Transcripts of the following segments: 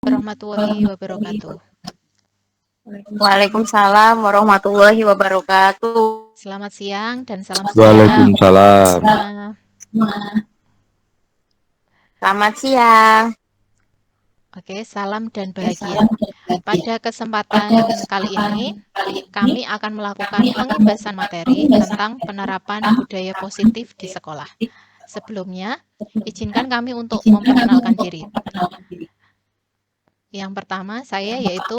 warahmatullahi wabarakatuh. Waalaikumsalam warahmatullahi wabarakatuh. Selamat siang dan salam sejahtera Waalaikumsalam. semua. Selamat siang. Oke, salam dan bahagia. Pada kesempatan kali ini, kami akan melakukan pengimbasan materi tentang penerapan budaya positif di sekolah. Sebelumnya, izinkan kami untuk memperkenalkan diri. Yang pertama, saya yaitu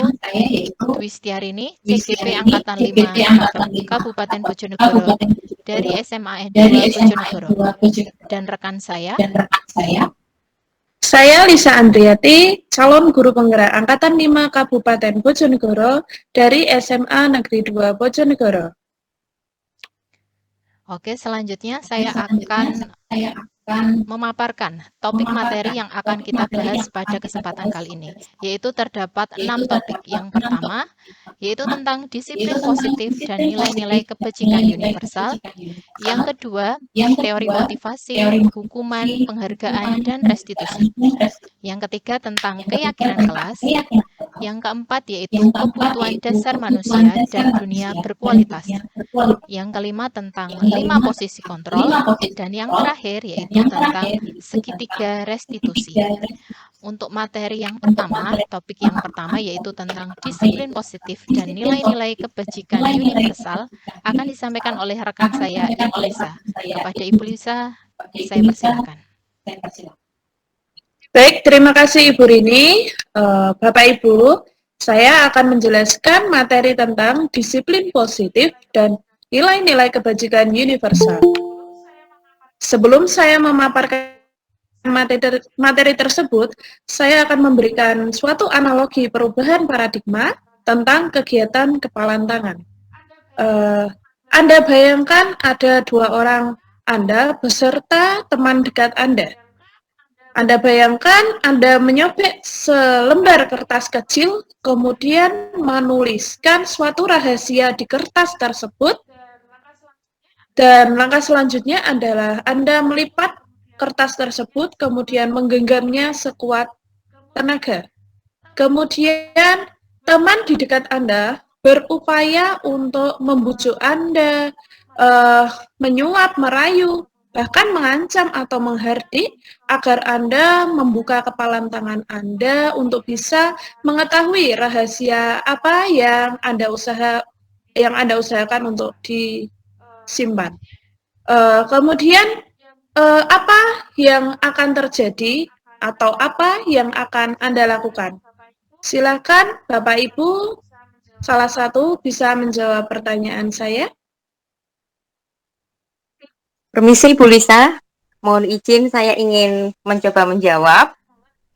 Dwi Setiarini, CGP Angkatan 5 Kabupaten Bojonegoro dari SMA N2 Bojonegoro. Dan rekan saya, Lisa Andriati, calon guru penggerak Angkatan 5 Kabupaten Bojonegoro dari SMA Negeri 2 Bojonegoro. Oke, selanjutnya saya akan memaparkan topik materi yang akan kita bahas pada kesempatan kali ini, yaitu terdapat 6 topik. Yang pertama, yaitu tentang disiplin positif dan nilai-nilai kebajikan universal. Yang kedua, teori motivasi, hukuman, penghargaan, dan restitusi. Yang ketiga, tentang keyakinan kelas. Yang keempat, yaitu kebutuhan dasar manusia dan dunia berkualitas. Yang kelima, tentang 5 posisi kontrol. Dan yang terakhir, yaitu tentang segitiga restitusi. Untuk materi yang pertama, topik yang pertama yaitu tentang disiplin positif dan nilai-nilai kebajikan universal akan disampaikan oleh rekan saya, Ibu Lisa. Kepada Ibu Lisa, saya persilakan. Baik, terima kasih Ibu Rini. Bapak Ibu, saya akan menjelaskan materi tentang disiplin positif dan nilai-nilai kebajikan universal. Sebelum saya memaparkan materi tersebut, saya akan memberikan suatu analogi perubahan paradigma tentang kegiatan kepalan tangan. Anda bayangkan ada 2 orang Anda beserta teman dekat Anda. Anda bayangkan Anda menyobek selembar kertas kecil, kemudian menuliskan suatu rahasia di kertas tersebut, dan langkah selanjutnya adalah Anda melipat kertas tersebut, kemudian menggenggamnya sekuat tenaga. Kemudian teman di dekat Anda berupaya untuk membujuk Anda, menyuap, merayu, bahkan mengancam atau menghardik agar Anda membuka kepalan tangan Anda untuk bisa mengetahui rahasia apa yang Anda usahakan untuk disimpan. Kemudian apa yang akan terjadi atau apa yang akan Anda lakukan? Silakan Bapak Ibu, salah satu bisa menjawab pertanyaan saya. Permisi Bu Lisa, mohon izin saya ingin mencoba menjawab.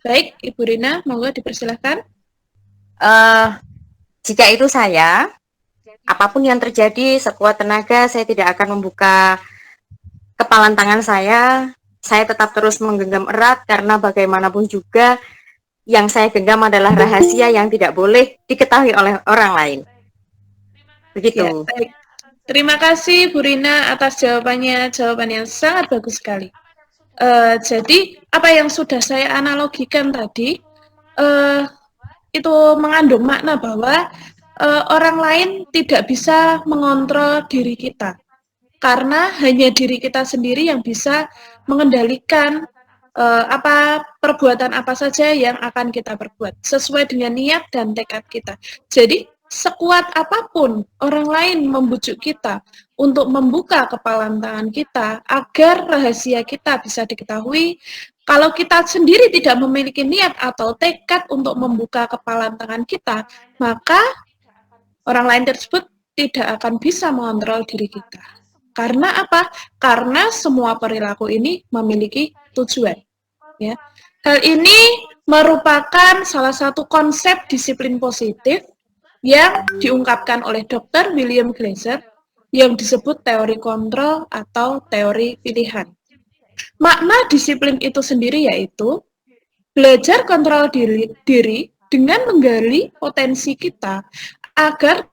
Baik, Ibu Rina, monggo dipersilahkan. Jika itu saya, apapun yang terjadi, sekuat tenaga saya tidak akan membuka kepalan tangan saya tetap terus menggenggam erat karena bagaimanapun juga yang saya genggam adalah rahasia yang tidak boleh diketahui oleh orang lain. Begitu. Ya, baik. Terima kasih Bu Rina atas jawaban yang sangat bagus sekali. Jadi apa yang sudah saya analogikan tadi itu mengandung makna bahwa orang lain tidak bisa mengontrol diri kita. Karena hanya diri kita sendiri yang bisa mengendalikan perbuatan apa saja yang akan kita perbuat sesuai dengan niat dan tekad kita. Jadi sekuat apapun orang lain membujuk kita untuk membuka kepalan tangan kita agar rahasia kita bisa diketahui, kalau kita sendiri tidak memiliki niat atau tekad untuk membuka kepalan tangan kita, maka orang lain tersebut tidak akan bisa mengontrol diri kita. Karena apa? Karena semua perilaku ini memiliki tujuan. Ya. Hal ini merupakan salah satu konsep disiplin positif yang diungkapkan oleh Dr. William Glasser yang disebut teori kontrol atau teori pilihan. Makna disiplin itu sendiri yaitu belajar kontrol diri dengan menggali potensi kita agar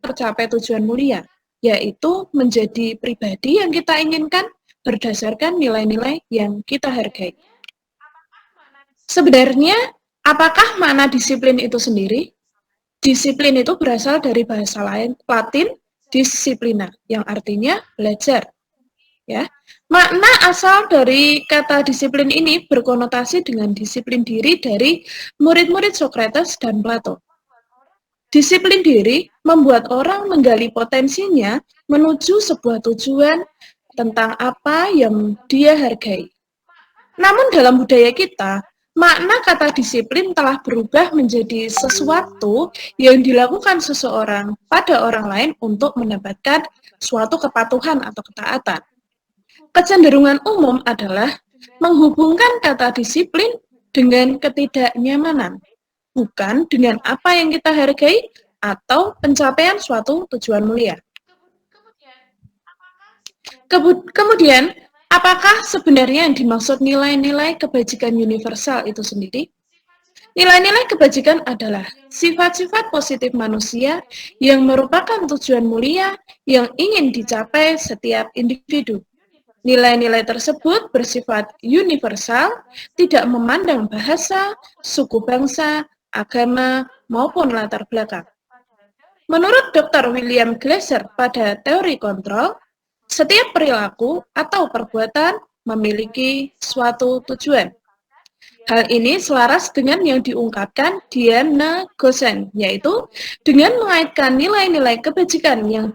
tercapai tujuan mulia, yaitu menjadi pribadi yang kita inginkan berdasarkan nilai-nilai yang kita hargai. Sebenarnya, Apakah makna disiplin itu sendiri? Disiplin itu berasal dari bahasa Latin disciplina, yang artinya belajar. Ya, makna asal dari kata disiplin ini berkonotasi dengan disiplin diri dari murid-murid Socrates dan Plato. Disiplin diri membuat orang menggali potensinya menuju sebuah tujuan tentang apa yang dia hargai. Namun dalam budaya kita, makna kata disiplin telah berubah menjadi sesuatu yang dilakukan seseorang pada orang lain untuk mendapatkan suatu kepatuhan atau ketaatan. Kecenderungan umum adalah menghubungkan kata disiplin dengan ketidaknyamanan, bukan dengan apa yang kita hargai atau pencapaian suatu tujuan mulia. Kemudian, apakah sebenarnya yang dimaksud nilai-nilai kebajikan universal itu sendiri? Nilai-nilai kebajikan adalah sifat-sifat positif manusia yang merupakan tujuan mulia yang ingin dicapai setiap individu. Nilai-nilai tersebut bersifat universal, tidak memandang bahasa, suku bangsa, agama, maupun latar belakang. Menurut Dr. William Glasser pada teori kontrol, setiap perilaku atau perbuatan memiliki suatu tujuan. Hal ini selaras dengan yang diungkapkan Diana Gosen, yaitu dengan mengaitkan nilai-nilai kebajikan yang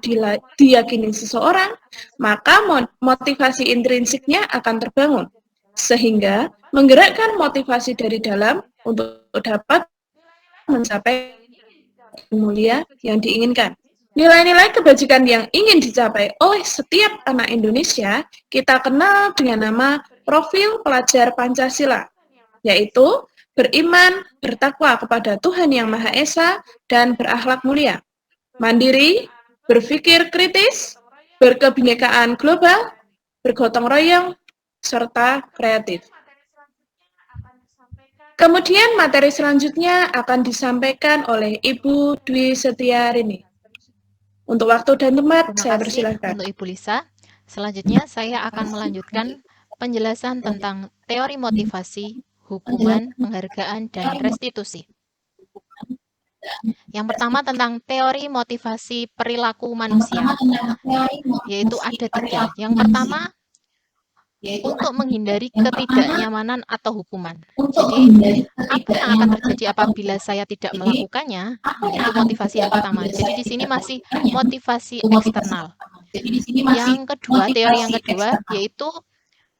diyakini seseorang, maka motivasi intrinsiknya akan terbangun, sehingga menggerakkan motivasi dari dalam untuk dapat mencapai mulia yang diinginkan. Nilai-nilai kebajikan yang ingin dicapai oleh setiap anak Indonesia kita kenal dengan nama profil pelajar Pancasila, yaitu beriman, bertakwa kepada Tuhan Yang Maha Esa, dan berakhlak mulia, mandiri, berpikir kritis, berkebinekaan global, bergotong royong, serta kreatif. Kemudian materi selanjutnya akan disampaikan oleh Ibu Dwi Setiarini. Untuk waktu dan tempat, saya persilahkan. Untuk Ibu Lisa. Selanjutnya saya akan melanjutkan penjelasan tentang teori motivasi, hukuman, penghargaan, dan restitusi. Yang pertama tentang teori motivasi perilaku manusia, yaitu ada 3. Yang pertama, untuk menghindari ketidaknyamanan atau hukuman. Jadi, apa yang akan terjadi apabila saya tidak melakukannya? Itu motivasi yang pertama. Jadi, di sini masih motivasi eksternal. Yang kedua, teori yang kedua, yaitu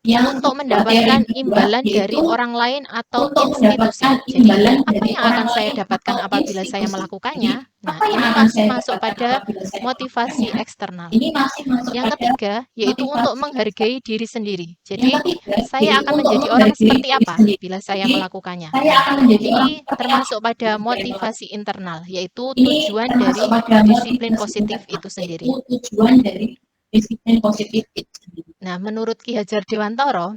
untuk mendapatkan imbalan dari orang lain atau institusi. Jadi, apa yang akan saya dapatkan apabila saya melakukannya? Nah, ini masih masuk pada motivasi eksternal. Yang ketiga, yaitu untuk menghargai diri sendiri. Jadi, saya akan menjadi orang seperti apa bila saya melakukannya? Ini termasuk pada motivasi internal, yaitu tujuan dari disiplin positif itu sendiri. Nah, menurut Ki Hajar Dewantara,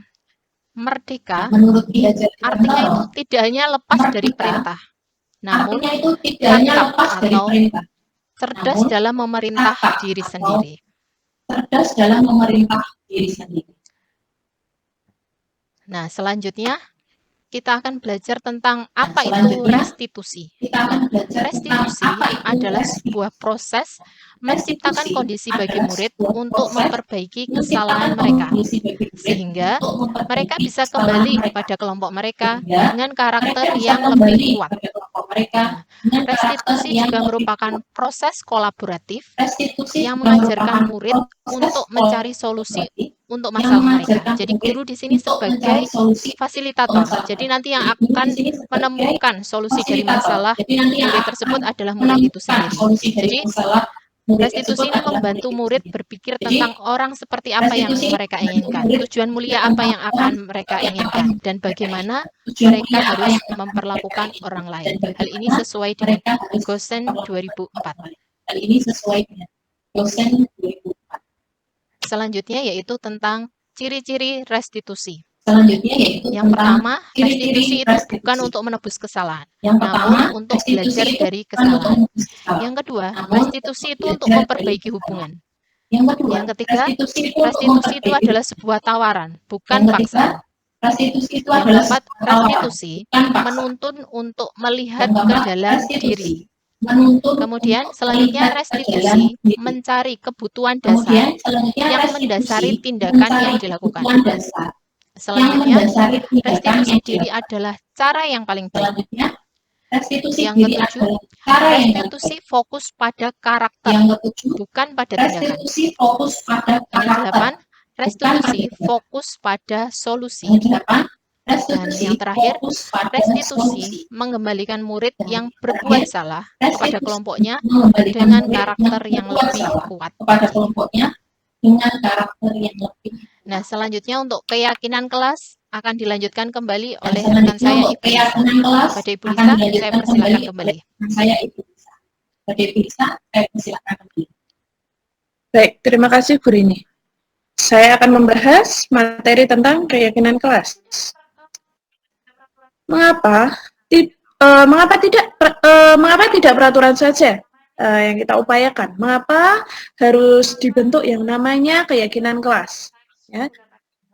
merdeka artinya itu tidak hanya lepas dari perintah, namun tangkap atau cerdas dalam memerintah diri sendiri. Nah, selanjutnya kita akan belajar tentang apa itu restitusi. Restitusi adalah sebuah proses menciptakan kondisi bagi murid untuk memperbaiki kesalahan mereka, sehingga mereka bisa kembali pada kelompok mereka dengan karakter yang lebih kuat. Nah, restitusi juga merupakan proses kolaboratif yang mengajarkan murid untuk mencari solusi untuk masalah mereka. Jadi guru di sini sebagai fasilitator. Jadi nanti yang akan menemukan solusi dari masalah murid tersebut adalah murid itu sendiri. Jadi restitusi ini membantu murid berpikir tentang orang seperti apa yang mereka inginkan, tujuan mulia apa yang akan mereka inginkan, dan bagaimana mereka harus memperlakukan orang lain. Hal ini sesuai dengan Gosen 2004. Selanjutnya yaitu tentang ciri-ciri restitusi. Yang pertama, restitusi itu bukan untuk menebus kesalahan, namun untuk belajar dari kesalahan. Yang kedua, restitusi itu untuk memperbaiki hubungan. Yang ketiga, restitusi itu adalah sebuah tawaran, bukan paksaan. Yang keempat, restitusi menuntun untuk melihat ke dalam diri. Kemudian selanjutnya restitusi mencari kebutuhan dasar yang mendasari tindakan yang dilakukan. Selanjutnya, restitusi diri adalah cara yang paling baik. Yang ketujuh, restitusi fokus pada karakter, bukan pada tindakan. Yang kedelapan, restitusi fokus pada solusi. Dan yang terakhir, restitusi mengembalikan murid yang berbuat salah kepada kelompoknya dengan karakter yang lebih kuat. Nah, selanjutnya untuk keyakinan kelas akan dilanjutkan kembali oleh rekan saya, Ibu Lisa. Kepada Ibu Lisa, saya persilakan kembali. Baik, terima kasih Bu Rini. Saya akan membahas materi tentang keyakinan kelas. Mengapa tidak peraturan saja yang kita upayakan? Mengapa harus dibentuk yang namanya keyakinan kelas? Ya.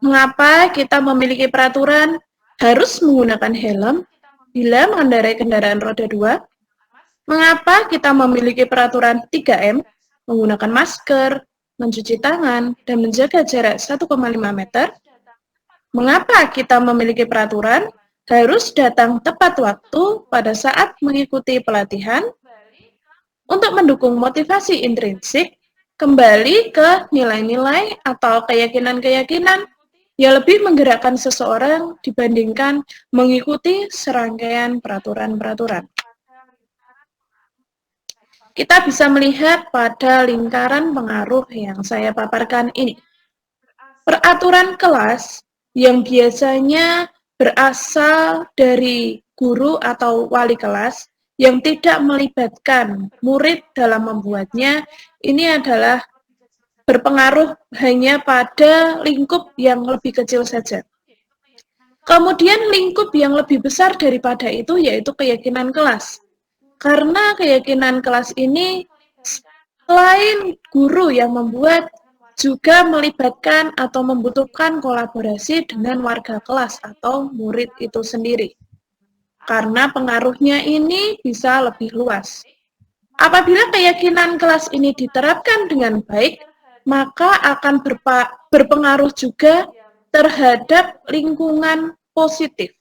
Mengapa kita memiliki peraturan harus menggunakan helm bila mengendarai kendaraan roda 2? Mengapa kita memiliki peraturan 3M, menggunakan masker, mencuci tangan, dan menjaga jarak 1,5 meter? Mengapa kita memiliki peraturan harus datang tepat waktu pada saat mengikuti pelatihan? Untuk mendukung motivasi intrinsik, kembali ke nilai-nilai atau keyakinan-keyakinan yang lebih menggerakkan seseorang dibandingkan mengikuti serangkaian peraturan-peraturan. Kita bisa melihat pada lingkaran pengaruh yang saya paparkan ini. Peraturan kelas yang biasanya berasal dari guru atau wali kelas yang tidak melibatkan murid dalam membuatnya, ini adalah berpengaruh hanya pada lingkup yang lebih kecil saja. Kemudian lingkup yang lebih besar daripada itu yaitu keyakinan kelas. Karena keyakinan kelas ini selain guru yang membuat, juga melibatkan atau membutuhkan kolaborasi dengan warga kelas atau murid itu sendiri. Karena pengaruhnya ini bisa lebih luas. Apabila keyakinan kelas ini diterapkan dengan baik, maka akan berpengaruh juga terhadap lingkungan positif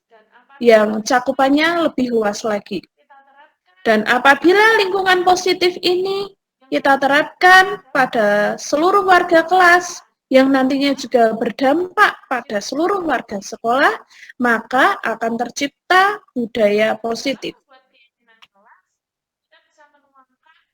yang cakupannya lebih luas lagi. Dan apabila lingkungan positif ini kita terapkan pada seluruh warga kelas yang nantinya juga berdampak pada seluruh warga sekolah, maka akan tercipta budaya positif.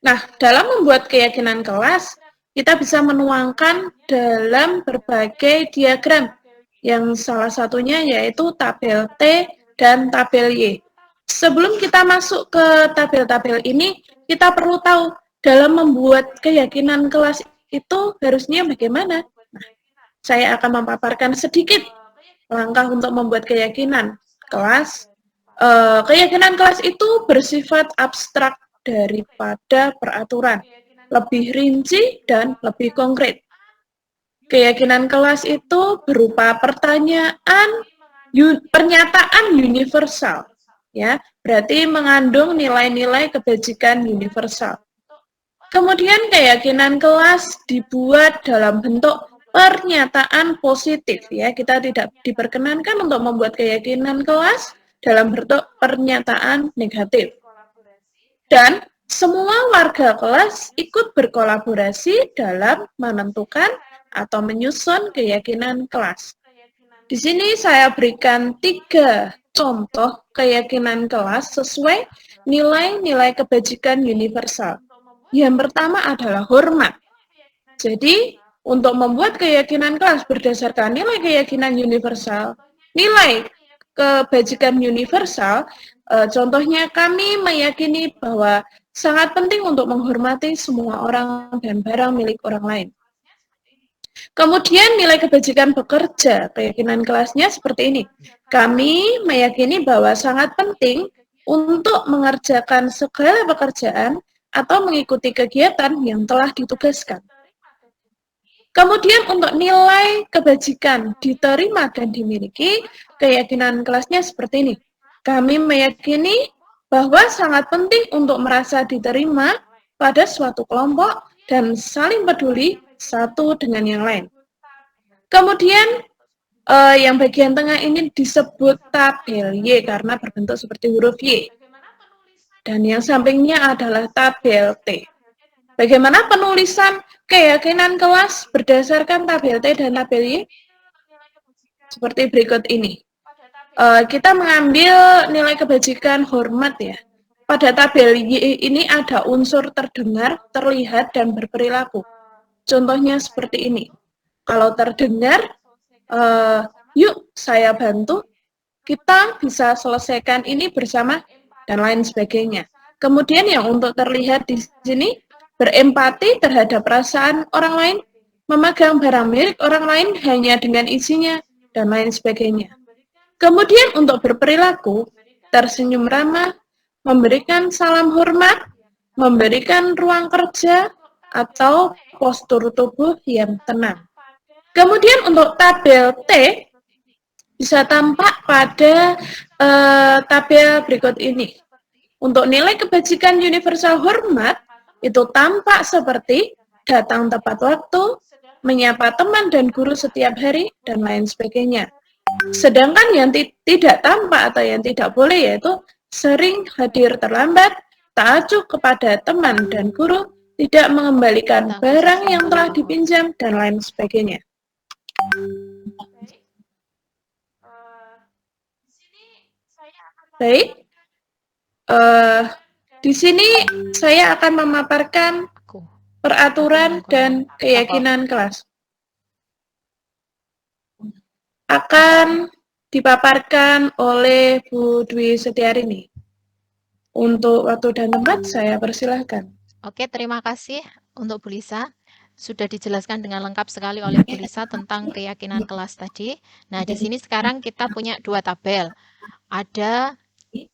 Nah, dalam membuat keyakinan kelas, kita bisa menuangkan dalam berbagai diagram, yang salah satunya yaitu tabel T dan tabel Y. Sebelum kita masuk ke tabel-tabel ini, kita perlu tahu dalam membuat keyakinan kelas itu harusnya bagaimana. Nah, saya akan memaparkan sedikit langkah untuk membuat keyakinan kelas. Keyakinan kelas itu bersifat abstrak daripada peraturan, lebih rinci dan lebih konkret. Keyakinan kelas itu berupa pernyataan universal, ya, berarti mengandung nilai-nilai kebajikan universal. Kemudian keyakinan kelas dibuat dalam bentuk pernyataan positif, ya. Kita tidak diperkenankan untuk membuat keyakinan kelas dalam bentuk pernyataan negatif. Dan semua warga kelas ikut berkolaborasi dalam menentukan atau menyusun keyakinan kelas. Di sini saya berikan 3 contoh keyakinan kelas sesuai nilai-nilai kebajikan universal. Yang pertama adalah hormat. Jadi, untuk membuat keyakinan kelas berdasarkan nilai keyakinan universal, nilai kebajikan universal, contohnya kami meyakini bahwa sangat penting untuk menghormati semua orang dan barang milik orang lain. Kemudian nilai kebajikan bekerja, keyakinan kelasnya seperti ini. Kami meyakini bahwa sangat penting untuk mengerjakan segala pekerjaan atau mengikuti kegiatan yang telah ditugaskan. Kemudian untuk nilai kebajikan diterima dan dimiliki, keyakinan kelasnya seperti ini. Kami meyakini bahwa sangat penting untuk merasa diterima pada suatu kelompok dan saling peduli satu dengan yang lain. Kemudian yang bagian tengah ini disebut tabel Y karena berbentuk seperti huruf Y. Dan yang sampingnya adalah tabel T. Bagaimana penulisan keyakinan kelas berdasarkan tabel T dan tabel Y? Seperti berikut ini. Kita mengambil nilai kebajikan hormat ya. Pada tabel Y ini ada unsur terdengar, terlihat, dan berperilaku. Contohnya seperti ini. Kalau terdengar, yuk saya bantu, kita bisa selesaikan ini bersama, dan lain sebagainya. Kemudian yang untuk terlihat di sini, berempati terhadap perasaan orang lain, memegang barang milik orang lain hanya dengan isinya, dan lain sebagainya. Kemudian untuk berperilaku, tersenyum ramah, memberikan salam hormat, memberikan ruang kerja, atau postur tubuh yang tenang. Kemudian untuk tabel T, bisa tampak pada tabel berikut ini. Untuk nilai kebajikan universal hormat, itu tampak seperti datang tepat waktu, menyapa teman dan guru setiap hari, dan lain sebagainya. Sedangkan yang tidak tampak atau yang tidak boleh yaitu sering hadir terlambat, tak acuh kepada teman dan guru, tidak mengembalikan barang yang telah dipinjam, dan lain sebagainya. Baik, di sini saya akan memaparkan peraturan dan keyakinan kelas. Akan dipaparkan oleh Bu Dwi Setiarini. Untuk waktu dan tempat saya persilahkan. Oke, terima kasih untuk Bu Lisa. Sudah dijelaskan dengan lengkap sekali oleh Bu Lisa tentang keyakinan kelas tadi. Nah, di sini sekarang kita punya dua tabel. Ada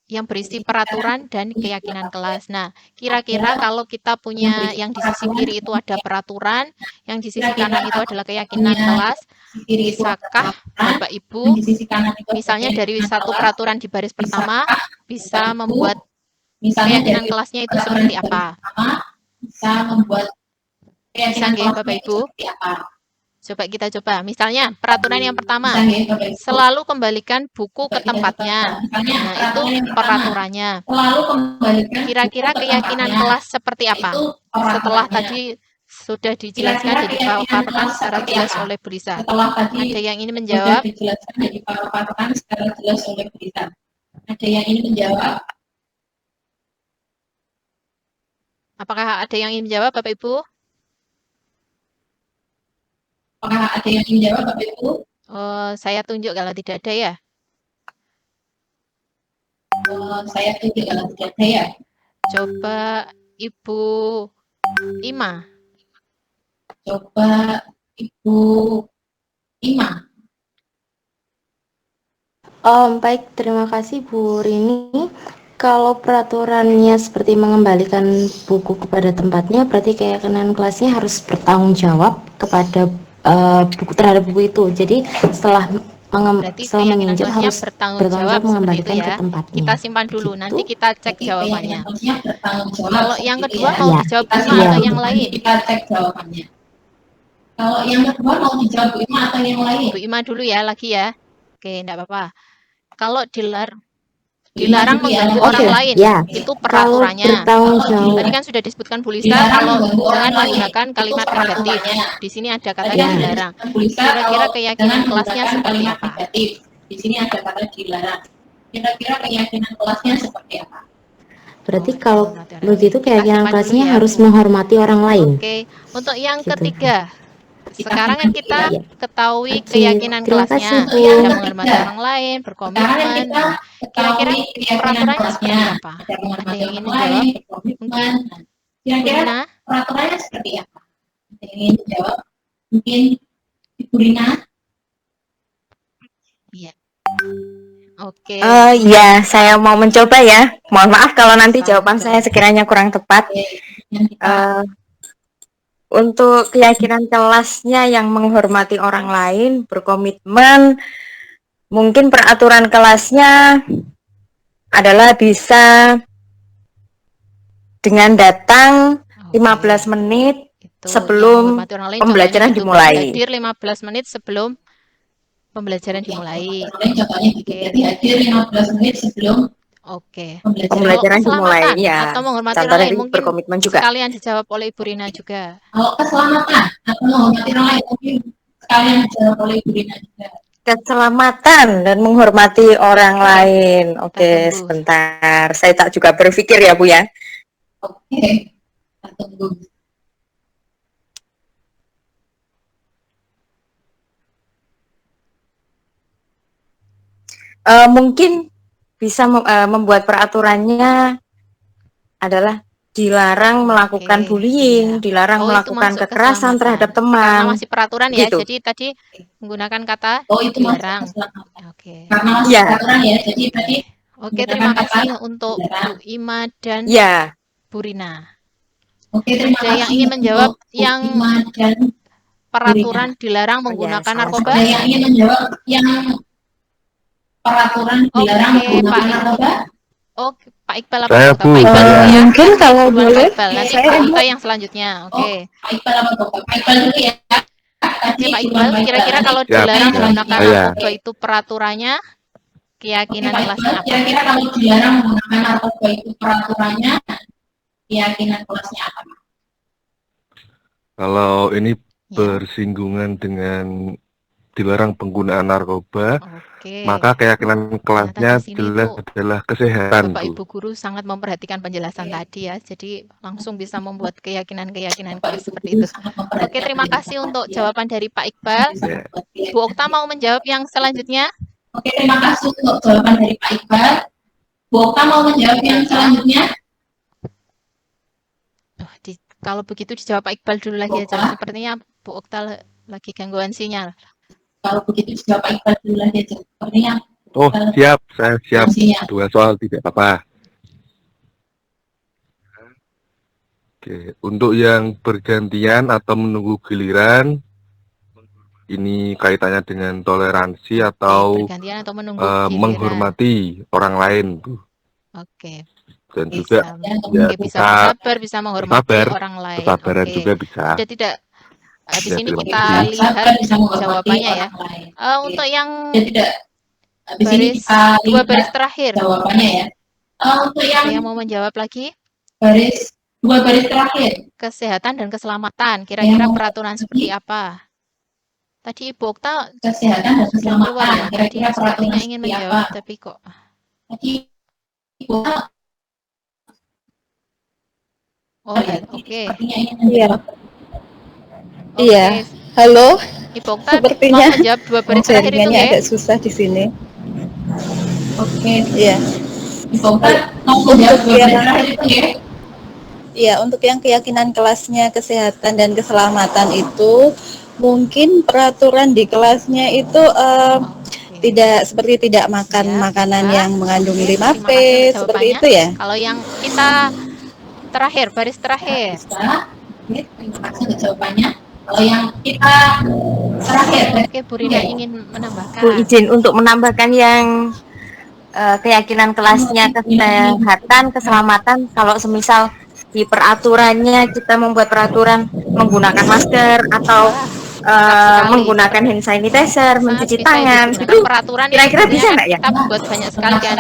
yang berisi peraturan dan keyakinan kelas. Nah, kira-kira kalau kita punya yang di sisi kiri itu ada peraturan, yang di sisi kanan itu adalah keyakinan kelas, bisakah Bapak Ibu, misalnya dari satu peraturan di baris pertama, bisa membuat keyakinan kelasnya itu seperti apa? Bisa nggih Bapak Ibu? Coba kita coba. Misalnya peraturan yang pertama, selalu kembalikan buku ke tempatnya. Nah, itu peraturannya. Kira-kira keyakinan kelas seperti apa? Setelah tadi sudah dijelaskan dan dipaparkan secara jelas oleh Bu Lisa. Ada yang ingin menjawab? Apakah ada yang ingin menjawab, Bapak Ibu? Apakah ada yang ingin menjawab, Bapak Ibu? Saya tunjuk kalau tidak ada ya. Saya tunjuk kalau tidak ada ya. Coba Ibu Ima. Coba Ibu Ima. Baik, terima kasih Bu Rini. Kalau peraturannya seperti mengembalikan buku kepada tempatnya, berarti keyakinan kelasnya harus bertanggung jawab kepada buku terhadap buku itu. Jadi setelah meminjam harus bertanggung jawab mengembalikan ya. ke tempatnya. Kita simpan dulu, gitu. nanti kita cek jawabannya. Kalau yang kedua mau dijawab Ima atau yang lain? Kita cek jawabannya. Kalau yang kedua mau dijawab Bu Ima atau yang lain? Bu Ima dulu ya, lagi ya. Oke, enggak apa-apa. Kalau dilarang mengganggu orang lain, itu peraturannya. Tadi kan sudah disebutkan Bu Lisa kalau jangan menggunakan kalimat negatif. Di sini ada kata dilarang. Kira-kira keyakinan kelasnya seperti apa? Di sini ada kata dilarang. Kira-kira keyakinan kelasnya seperti apa? Berarti kalau begitu keyakinan kelasnya harus menghormati orang lain. Oke, untuk yang ketiga. Sekarang kan kita ketahui keyakinan kelasnya, tidak menghormati orang lain, berkomitmen. Kira-kira peraturannya seperti apa? Ada yang ingin menjawab? Mungkin Kira-kira peraturannya seperti apa? Ada yang ingin menjawab? Mungkin Ibu Rina? Iya. Oke. Ya, saya mau mencoba ya. Mohon maaf kalau nanti jawaban saya sekiranya kurang tepat. untuk keyakinan kelasnya yang menghormati orang lain, berkomitmen, mungkin peraturan kelasnya adalah bisa dengan datang 15 menit Itu sebelum menghormati orang lain, pembelajaran contohnya gitu, dimulai. hadir 15 menit sebelum pembelajaran dimulai. Contohnya gitu, jadi hadir 15 menit sebelum Oke. Pembelajaran Kalau dimulai, keselamatan ya. atau menghormati Contoh orang lain, dari mungkin berkomitmen juga. sekalian dijawab oleh Ibu Rina juga. Kalau keselamatan atau menghormati orang lain, mungkin sekalian dijawab oleh Ibu Rina juga. Keselamatan dan menghormati orang lain. Oke, tunggu. sebentar. Saya tak juga berpikir ya, Bu ya. Oke, kita tunggu. Mungkin bisa membuat peraturannya adalah dilarang melakukan bullying, iya. dilarang Oh, itu melakukan masuk kekerasan terhadap keselamatan. Karena teman. masih peraturan ya, Gitu. jadi tadi menggunakan kata Oh, itu masuk dilarang. keselamatan. Oke. Karena masih Ya. peraturan ya, jadi tadi Oke, terima kasih untuk Bu Ima dan Ya. Bu Rina. Oke, terima Ada kasih yang ingin menjawab untuk Bu yang Ima dan peraturan dilarang menggunakan sama-sama. narkoba? ada yang ingin menjawab yang peraturan dilarang Oke, menggunakan Pak. narkoba? Oke, Pak Iqbal apa Saya, Bapak? Bu, Pak Iqbal saya. dulu ya. Mungkin kalau Duluan boleh, Pak Iqbal. Nanti saya Bu dulu. Ita yang selanjutnya. Oke. Pak Iqbal apa Bapak? Pak Iqbal dulu ya. Oke, Pak Iqbal, kira-kira kalau Siap, dilarang siap. menggunakan Saya. narkoba itu peraturannya, keyakinan kelasnya apa? Kira-kira kalau dilarang menggunakan narkoba itu peraturannya, keyakinan kelasnya apa? Kalau ini Ya. bersinggungan dengan dilarang penggunaan narkoba, Oke. maka keyakinan kelasnya Ternyata di sini jelas itu adalah kesehatan, Bapak Bu. Ibu guru sangat memperhatikan penjelasan tadi ya, jadi langsung bisa membuat keyakinan-keyakinan kelas seperti itu. Oke, terima kasih untuk jawaban dari Pak Iqbal. Ya. Bu Okta mau menjawab yang selanjutnya? Oke, terima kasih untuk jawaban dari Pak Iqbal. Bu Okta mau menjawab yang selanjutnya? Kalau begitu dijawab Pak Iqbal dulu lagi aja. Sepertinya Bu Okta lagi gangguan sinyal. Kalau begitu dijawab Pak Iqbal dulu lagi aja. Sepertinya Oh, siap. Saya siap. sinyal. Dua soal tidak apa-apa. Oke, untuk yang bergantian atau menunggu giliran, ini kaitannya dengan toleransi atau Bergantian atau menunggu giliran. menghormati orang lain, Bu. Oke. Dan juga Oke, bisa bersabar, bisa menghormati orang lain. kesabaran Oke. juga bisa. Sudah tidak di Ya, sini terima kita kasih. lihat jawabannya ya. Untuk yang dua baris terakhir, Jawabannya ya. Untuk ada yang mau menjawab lagi? Dua baris terakhir. Kesehatan dan keselamatan. Kira-kira peraturan seperti apa? Tadi Ibu Okta Kesehatan dan sudah keluar ya. keselamatan. Tadi Kira-kira sepertinya peraturan ingin seperti menjawab, apa? tapi kok. Tadi Ibu Okta Oh, oke. sepertinya ingin menjawab. Iya. Oke. Halo, Ibu Okta sepertinya mau menjawab dua baris terakhir itu jaringannya ya? agak susah di sini. Oke. Iya. Ibu Okta mau menjawab dua baris terakhir itu ya? Iya, untuk yang keyakinan kelasnya kesehatan dan keselamatan itu mungkin peraturan di kelasnya itu tidak seperti tidak makan makanan yang mengandung 5P seperti itu ya. Kalau yang kita terakhir, baris terakhir. Terima kasih untuk jawabannya. Kalau yang kita terakhir. Oke, Bu Rina ingin menambahkan. Bu izin untuk menambahkan yang keyakinan kelasnya kesehatan, keselamatan. Kalau semisal di peraturannya kita membuat peraturan menggunakan masker atau menggunakan hand sanitizer, mencuci tangan, itu peraturan kira-kira bisa nggak ya? Kita buat banyak sekali kan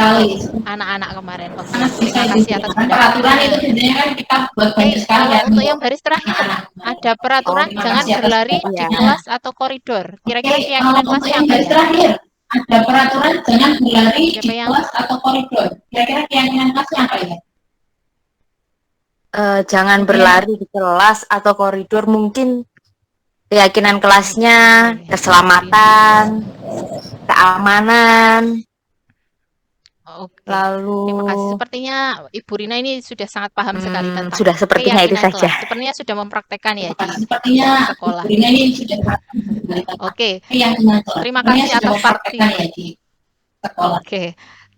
anak-anak kemarin. Oke, terima kasih atas peraturan itu sebenarnya kan kita buat banyak sekali. Kalau untuk yang baris terakhir ada peraturan jangan berlari di kelas atau koridor. Kira-kira keyakinan kelasnya apa ya? Terakhir ada peraturan jangan berlari di kelas atau koridor. Kira-kira keyakinan kelasnya apa ya? Jangan berlari di kelas atau koridor, mungkin keyakinan kelasnya keselamatan, keamanan. Oke. Lalu Terima kasih. Sepertinya Ibu Rina ini sudah sangat paham sekali tentang sudah sepertinya itu keyakinan saja. kelas. Sepertinya sudah mempraktekkan ya di Sepertinya sekolah. Ibu Rina ini sudah Oke. keyakinan kelas. Terima kasih atas partisipasi di sekolah. Oke.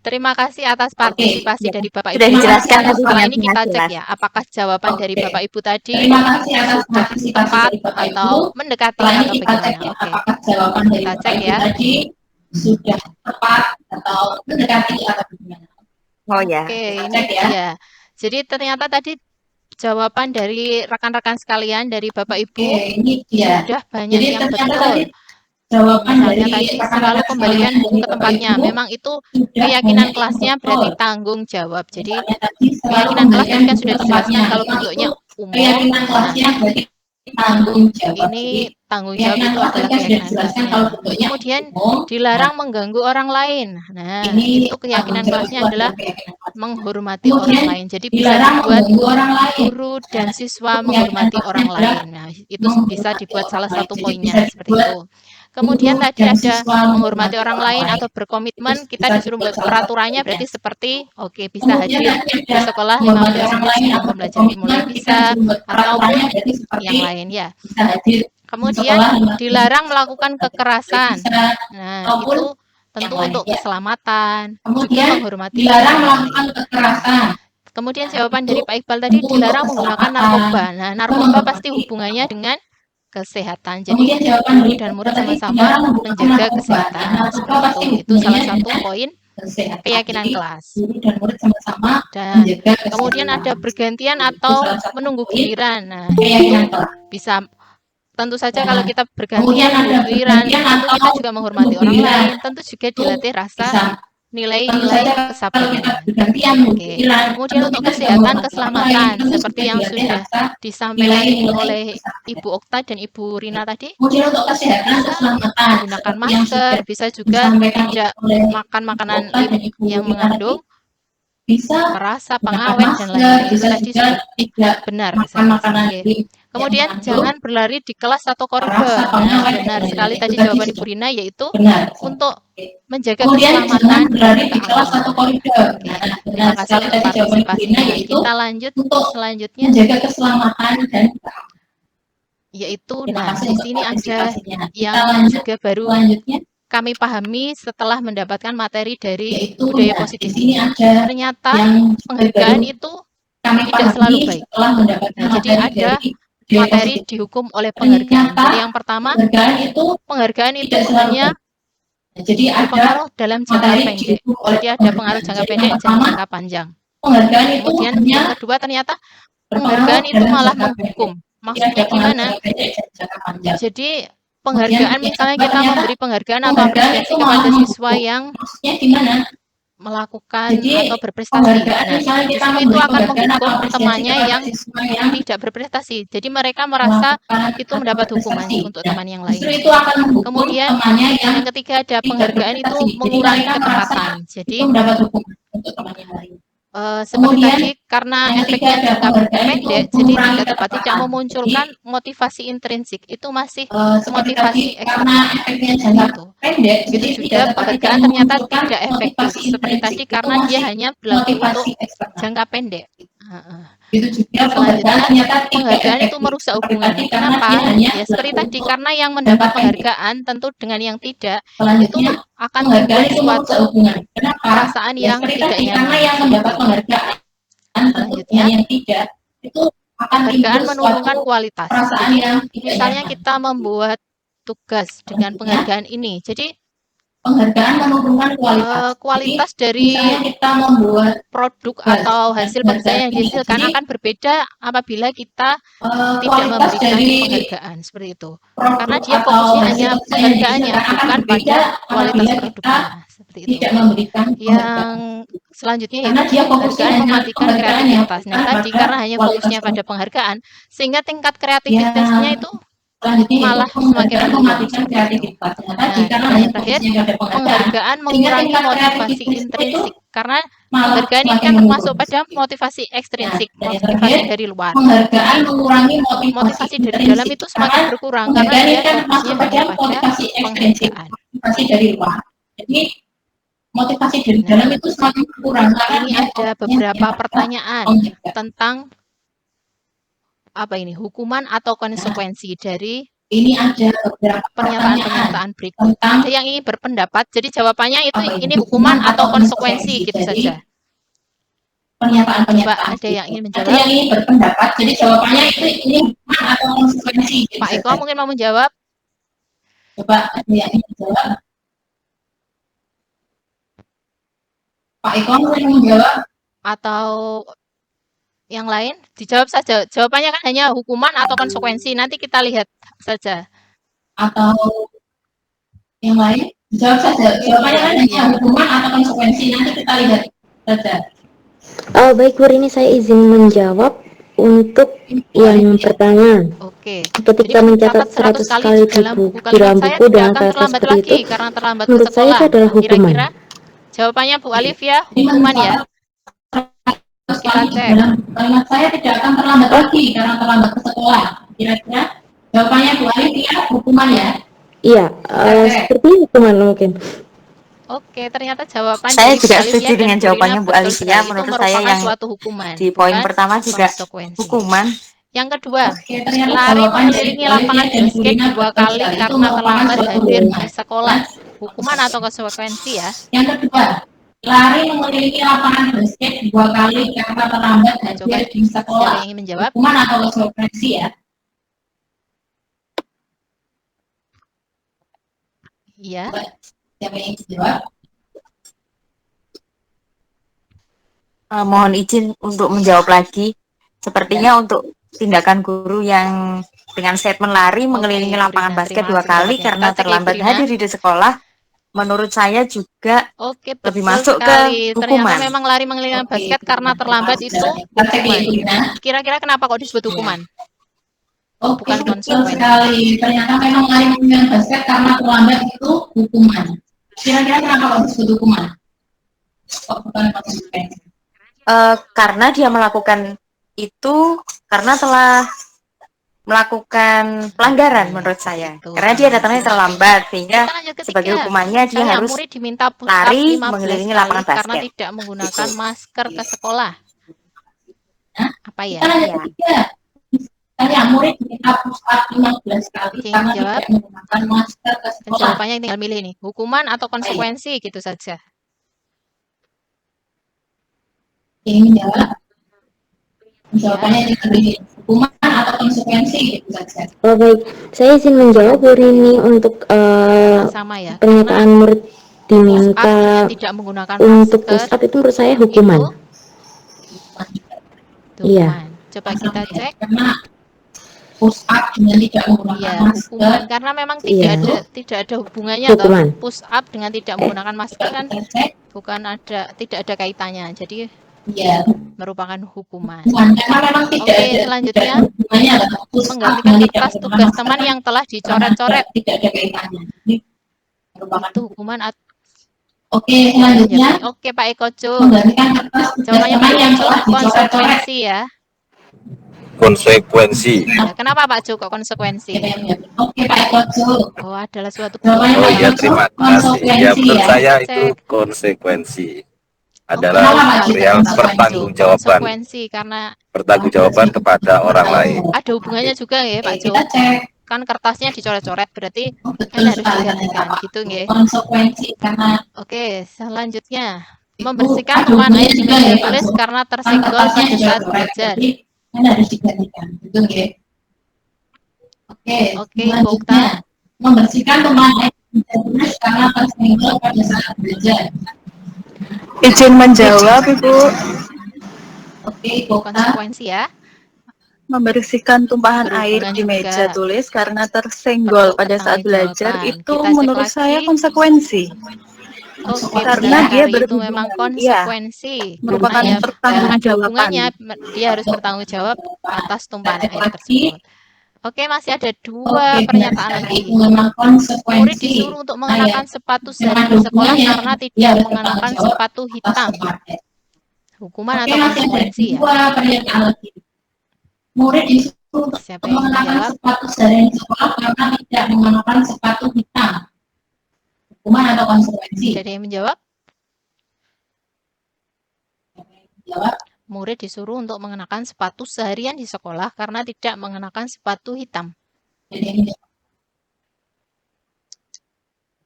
Terima kasih atas partisipasi dari Bapak Sudah Ibu. dijelaskan tadi Setelah dengan ini kita sangat cek jelas. ya, apakah jawaban dari Bapak Ibu tadi Terima kasih atas sudah partisipasi tepat dari Bapak Ibu. atau mendekati Setelah ini atau kita cek bagaimana? ya, Oke, apakah jawaban dari kita Bapak cek Ibu ya. tadi sudah tepat atau mendekati atau bagaimana. Oh ya. Oke, Kita ini cek ya. dia. Jadi ternyata tadi jawaban dari rekan-rekan sekalian dari Bapak Ibu Oke, ini dia. sudah banyak Jadi yang ternyata betul. tadi jawaban Misalnya dari tadi rekan-rekan selalu sekalian kembalikan buku dari ke Bapak tempatnya. Ibu Memang itu sudah keyakinan banyak yang kelasnya betul. berarti tanggung jawab. Jadi Misalnya tadi selalu keyakinan kelas kembalikan tadi kan buku sudah ke dijelaskan tempatnya. kalau Memang bentuknya itu umum. keyakinan Nah, kelasnya berarti tanggung jawab. ini Jadi tanggung jawab keyakinan itu kelas adalah tadi kan sudah keyakinan dijelaskan kelasnya. kalau bentuknya Kemudian umum. dilarang mengganggu orang lain. Nah, Ini itu keyakinan tanggung jawab kelasnya itu adalah keyakinan kelas. menghormati orang Kemudian lain. Jadi bisa dilarang dibuat mengganggu orang lain. guru dan Nah, siswa itu keyakinan menghormati kelasnya orang adalah lain. Nah, itu bisa menghormati dibuat orang salah lain. satu Jadi poinnya bisa seperti dibuat itu. Kemudian guru tadi dan ada siswa menghormati orang lain atau Itu berkomitmen, kita bisa disuruh dibuat buat salah satu peraturannya poinnya. berarti seperti oke bisa Kemudian hadir tadi di ada sekolah menghormati 15 orang menit lain sebelum atau pembelajaran dimulai berkomitmen, kita bisa disuruh buat ataupun peraturannya berarti seperti yang lain ya. bisa hadir di Kemudian sekolah 15 menit dilarang sebelum melakukan pembelajaran kekerasan. bisa Nah, ataupun itu yang tentu lain untuk ya. keselamatan, juga Kemudian menghormati dilarang orang melakukan lain. kekerasan. Kemudian Nah, jawaban itu dari Pak Iqbal tadi tentu untuk dilarang menggunakan keselamatan, narkoba. Nah, juga narkoba pasti menghormati hubungannya orang. dengan kesehatan. Jadi Kemudian jawaban guru dari dan Bapak murid tadi sama-sama dilarang menggunakan menjaga narkoba. Nah, kesehatan. narkoba Seperti pasti itu salah hubungannya satu dengan poin kesehatan. keyakinan Jadi kelas. guru dan murid sama-sama Dan menjaga kemudian kesehatan. ada bergantian Itu atau salah satu menunggu poin giliran. Nah, itu keyakinan kelas. bisa tentu saja Nah, kalau kita bergantian kemudian menunggu ada giliran, bergantian tentu kita atau juga menghormati menunggu orang giliran. lain, tentu juga Itu dilatih rasa bisa tentu nilai-nilai saja kalau kita kesabaran. bergantian menunggu Oke. giliran, Kemudian tentu untuk kita juga kesehatan, menghormati orang lain. keselamatan, Tentu seperti juga yang dilatih sudah rasa disampaikan nilai-nilai oleh kesabaran. Ibu Okta dan Ibu Rina tadi, Kemudian untuk kesehatan bisa keselamatan menggunakan seperti yang masker, sudah bisa juga disampaikan tidak oleh makan Ibu makanan Okta dan Ibu yang Rina tadi, mengandung bisa perasa, menggunakan pengawet dan masker, lain-lain. Itu bisa tadi juga sudah tidak benar makan sekali. makanan Oke. yang Kemudian mengandung jangan berlari di kelas atau perasa, koridor. Nah, pengawet dan benar sekali lain-lain. tadi Itu tadi jawaban Ibu sudah Rina, yaitu benar. untuk menjaga Kemudian jangan keselamatan dan berlari di kelas atau keamanan. koridor. Oke, Nah, benar terima kasih sekali untuk tadi jawaban Ibu Rina, partisipasinya. yaitu Kita lanjut untuk selanjutnya, menjaga keselamatan dan keamanan. yaitu Terima nah kasih di untuk sini ada partisipasinya. Kita yang lanjut juga baru selanjutnya, kami pahami setelah mendapatkan materi dari yaitu budaya nah, di positif sini ini. ada Ternyata yang juga penghargaan baru itu kami tidak selalu pahami baik. setelah mendapatkan Nah, jadi materi ada dari budaya materi positif. dihukum oleh penghargaan. Ternyata Jadi yang pertama, penghargaan itu itu tidak selalu hanya baik. Nah, jadi ada berpengaruh dalam jangka materi pendek. dihukum oleh Jadi ada pengaruh penghargaan. jangka Jadi pendek yang dan pertama, jangka panjang. penghargaan itu Kemudian hanya yang kedua ternyata berpengaruh penghargaan itu dalam malah jangka pendek. menghukum. Jadi Maksudnya ada pengaruh gimana? jangka pendek dan jangka panjang. Jadi Kemudian penghargaan yang misalnya kedua kita ternyata memberi penghargaan atau penghargaan apresiasi itu malah kepada siswa menghukum. yang Maksudnya gimana? melakukan Jadi atau berprestasi. penghargaan Nah, misalnya kita justru itu memberi akan penghargaan atau menghukum apresiasi temannya kepada yang siswa yang tidak berprestasi. Jadi mereka merasa melakukan itu atau mendapat hukuman berprestasi. untuk Nah, teman yang justru lain. itu akan menghukum Kemudian temannya yang yang ketiga ada tidak penghargaan itu berprestasi. Jadi mengurangi mereka merasa ketepatan. itu Jadi mendapat hukuman untuk teman yang lain. seperti Kemudian tadi karena yang ketiga efeknya ada jangka penghargaan itu pendek, jadi mengurangi tidak dapat tidak ketepatan. Jadi memunculkan motivasi intrinsik. Itu masih seperti tadi motivasi karena eksternal. efeknya jangka Itu. pendek, Begitu jadi juga tidak dapat tidak penghargaan ternyata memunculkan tidak efektif motivasi seperti intrinsik. tadi Itu karena dia masih hanya berlaku untuk motivasi eksternal. jangka pendek. Heeh. Itu juga penghargaan Selanjutnya, ternyata tidak penghargaan itu efektif. merusak Seperti hubungan. tadi karena Kenapa? dia hanya Ya seperti berlaku tadi untuk karena yang jangka mendapat pendek. penghargaan tentu dengan yang tidak itu Selanjutnya akan penghargaan timbul itu merusak suatu hubungan. Kenapa? perasaan Ya yang seperti tidak tadi karena nyaman. yang Seperti mendapat itu. penghargaan tentu Selanjutnya, dengan yang tidak itu akan timbul penghargaan suatu menurunkan kualitas. perasaan Jadi yang tidak misalnya nyaman. kita membuat tugas dengan Selanjutnya, penghargaan ini. Jadi penghargaan menurunkan kualitas. kualitas Jadi, dari misalnya kita membuat produk tugas atau dengan hasil pekerjaan yang penghargaan ini. dihasilkan Jadi, akan berbeda apabila kita tidak kualitas memberikan dari penghargaan seperti itu. produk Karena dia atau fokusnya hasil hanya pekerjaan yang penghargaannya, dihasilkan akan bukan berbeda pada kualitas apabila kita produknya. Seperti itu. tidak memberikan penghargaan. Yang selanjutnya Karena yaitu dia fokusnya penghargaan hanya mematikan penghargaannya, kreativitas. Nah, bukan tadi pada karena hanya kualitas fokusnya pada produk. penghargaan, sehingga tingkat kreativitasnya Yang itu selanjutnya yaitu malah semakin penghargaan menurun mematikan seperti itu. kreativitas. Nah, tadi Nah, karena dan hanya yang terakhir, fokusnya pada penghargaan, penghargaan sehingga mengurangi tingkat motivasi kreativitas itu intrinsik. Karena malah penghargaan ini semakin kan termasuk menurun. pada motivasi Nah, ekstrinsik, dan yang motivasi terakhir, dari luar. penghargaan Jadi mengurangi motivasi motivasi dari dalam intrinsik. itu Karena semakin berkurang karena penghargaan dia ini kan fokusnya masuk pada hanya pada motivasi ekstrinsik, penghargaan. motivasi dari luar. Jadi motivasi dari Nah, dalam itu semakin berkurang karena ini dia ada fokusnya beberapa pada pertanyaan penghargaan. tentang apa ini hukuman atau konsekuensi dari Ini ada beberapa pertanyaan pernyataan berikut. tentang Ada yang ingin berpendapat, jadi jawabannya itu apa ini hukuman atau konsekuensi gitu Jadi, saja. pernyataan-pernyataan. Coba ada yang ingin Ada menjawab? yang ingin berpendapat, jadi jawabannya itu ini hukuman atau konsekuensi. Gitu Pak Eko saja. mungkin mau menjawab? Coba ada yang ingin menjawab? Pak Eko mungkin mau menjawab? Atau yang lain? Dijawab saja. Jawabannya kan hanya hukuman atau konsekuensi. Nanti kita lihat saja. Atau yang lain? Jawab saja. Jawabannya kan hanya hukuman atau konsekuensi. Nanti kita lihat saja. Baik Bu, ini saya izin menjawab untuk yang pertama. Oke. Ketika Jadi mencatat 100 kali di dalam buku dengan akan kata terlambat seperti itu, lagi karena terlambat ke menurut saya sekolah. itu adalah hukuman. Kira-kira jawabannya Bu Alif ya, hukuman ya. Kita cek. Dalam kalimat saya tidak akan terlambat lagi karena terlambat ke sekolah. Kira-kira jawabannya Bu Alif ya, hukuman ya. Iya, seperti hukuman mungkin. Oke, ternyata jawaban Saya dari juga Bu Alifia setuju dan dengan Bu jawabannya Rina Bu betul Alifia. sekali. Itu Menurut saya merupakan yang suatu hukuman, di poin bukan pertama juga konsekuensi. hukuman. Yang kedua, Oke, ternyata lari jawaban dari mengelilingi Bu Alifia lapangan dan Bu basket Rina 2 betul kali sekali. Itu karena merupakan terlambat suatu hadir hukuman. di sekolah. Hukuman atau konsekuensi ya? Yang kedua, lari mengelilingi lapangan basket 2 kali karena terlambat Coba hadir di siapa sekolah. yang ingin menjawab? Hukuman atau konsekuensi ya? Iya. Siapa yang ingin menjawab? Mohon izin untuk menjawab lagi. Sepertinya untuk tindakan guru yang dengan statement lari mengelilingi Bu lapangan Rina, basket terima 2 kasih kali jawabnya. karena Kita cek ya, Bu terlambat Rina. hadir di sekolah, menurut saya juga Oke, lebih betul masuk sekali. ke Ternyata hukuman. memang lari mengelilingi Oke, basket karena terlambat itu kita cek ya, hukuman. Bu Rina. Kira-kira kenapa kok disebut hukuman? Oke, Bukan betul konsekuensi. sekali. Ternyata memang lari menggunakan basket karena terlambat itu hukuman. Kira-kira kenapa kok disebut hukuman? Kok bukan konsekuensi? Karena dia melakukan itu karena telah melakukan pelanggaran menurut saya. Betul. Karena dia datangnya terlambat sehingga Kita lanjut sebagai ketiga. hukumannya dia Misalnya harus murid diminta push up lari 15 mengelilingi kali lapangan karena basket. tidak menggunakan masker ke sekolah. Apa ya? Kita lanjut ketiga. Misalnya murid diminta push up 15 kali Oke, karena jawab. tidak menggunakan masker ke Dan sekolah. jawabannya tinggal milih nih, hukuman atau konsekuensi gitu saja. Ingin menjawab? Jawabannya tinggal milih hukuman atau konsekuensi gitu saja. Oh baik, saya izin menjawab Bu Rini untuk Sama ya. pernyataan murid Push up diminta dengan tidak menggunakan untuk masker push up itu menurut saya hukuman. Itu Iya. hukuman. Coba kita cek. Karena push up dengan tidak menggunakan Iya, masker. hukuman karena memang Iya. tidak ada hubungannya Hukuman. toh. Push up dengan tidak menggunakan masker kan Kita cek. tidak ada kaitannya. Jadi Iya. merupakan hukuman. Karena memang tidak Oke, ada selanjutnya tidak ada hubungannya dengan push up menggantikan dengan tidak kertas menggunakan tugas masker teman kan yang telah karena dicoret-coret. tidak ada kaitannya. Ini merupakan Itu hukuman atau Oke, selanjutnya Oke, Pak Eko Cuk. menggantikan kertas tugas Jawabannya teman Pak yang Eko telah Cuk, dicoret-coret. konsekuensi ya. Konsekuensi. Ya, kenapa Pak Cuk kok konsekuensi? Oke, Pak Eko Cuk. Oh, adalah suatu Jawabannya Oh Pak iya, Eko Cuk, terima kasih. Ya, konsekuensi menurut ya. saya Cek. itu konsekuensi Oke, adalah Kenapa, Pak? real Konsekuensi. pertanggungjawaban Konsekuensi karena kepada orang lain. ada hubungannya juga ya Pak Cuk. Kita cek. Kan kertasnya dicoret-coret berarti Betul kan harus sekali, digantikan Pak. gitu nggih. Konsekuensi karena Oke, selanjutnya itu membersihkan ada tumpahan hubungannya air di juga meja ya, Pak tulis Cuk. karena Kan tersenggol kertasnya pada saat dicoret-coret, belajar. jadi kan harus digantikan. Gitu nggih. Oke, Oke, selanjutnya membersihkan tumpahan air di meja tulis karena tersenggol pada saat belajar. Izin menjawab, Ibu. Oke, Ibu Okta. Konsekuensi ya. Membersihkan tumpahan air Berhubungan di meja juga. tulis karena tersenggol Perlu pada saat belajar pertanggungjawaban. itu Kita cek menurut lagi. saya konsekuensi. Oke, Karena benar dia sekali. Itu memang berhubungan, iya, konsekuensi. merupakan Karena ya ada pertanggungjawaban. hubungannya, dia harus bertanggung jawab atas tumpahan air tersebut. Oke, masih ada dua Oke, pernyataan benar lagi. sekali. Memang konsekuensi. Murid disuruh untuk mengenakan sepatu sehari di sekolah karena tidak mengenakan sepatu hitam. Hukuman atau konsekuensi ya? Dua pernyataan lagi. Murid disuruh untuk Siapa yang mengenakan menjawab? sepatu sehari di sekolah karena tidak mengenakan sepatu hitam. Hukuman atau konsekuensi? Jadi yang menjawab? Jawab. Murid disuruh untuk mengenakan sepatu seharian di sekolah karena tidak mengenakan sepatu hitam. Jadi ini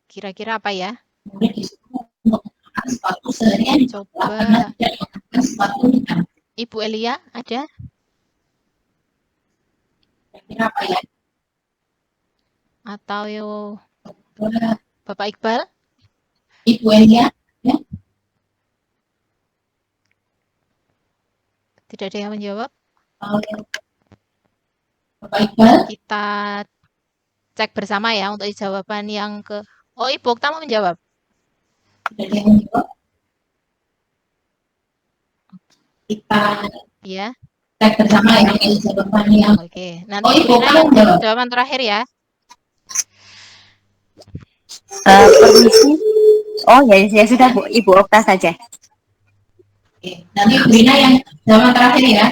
Kira-kira apa ya? Murid disuruh untuk mengenakan sepatu seharian di sekolah Coba karena tidak mengenakan sepatu hitam. Ibu Elia ada? Kira-kira apa ya? Atau Coba Bapak Iqbal? Ibu Elia, ya? Tidak ada yang menjawab. Kalau Bapak Iqbal, Kita cek bersama ya untuk jawaban yang ke... Oh, Ibu Okta mau menjawab. tidak ada yang menjawab. Kita Iya. cek bersama ya untuk jawaban yang. Oke. Nanti Oh, Ibu Ibu Okta Ina mau menjawab. jawaban terakhir ya. Permisi. Oh ya sudah Bu, Ibu Okta saja. Oke. Nanti Bu Rina yang jawaban terakhir ya.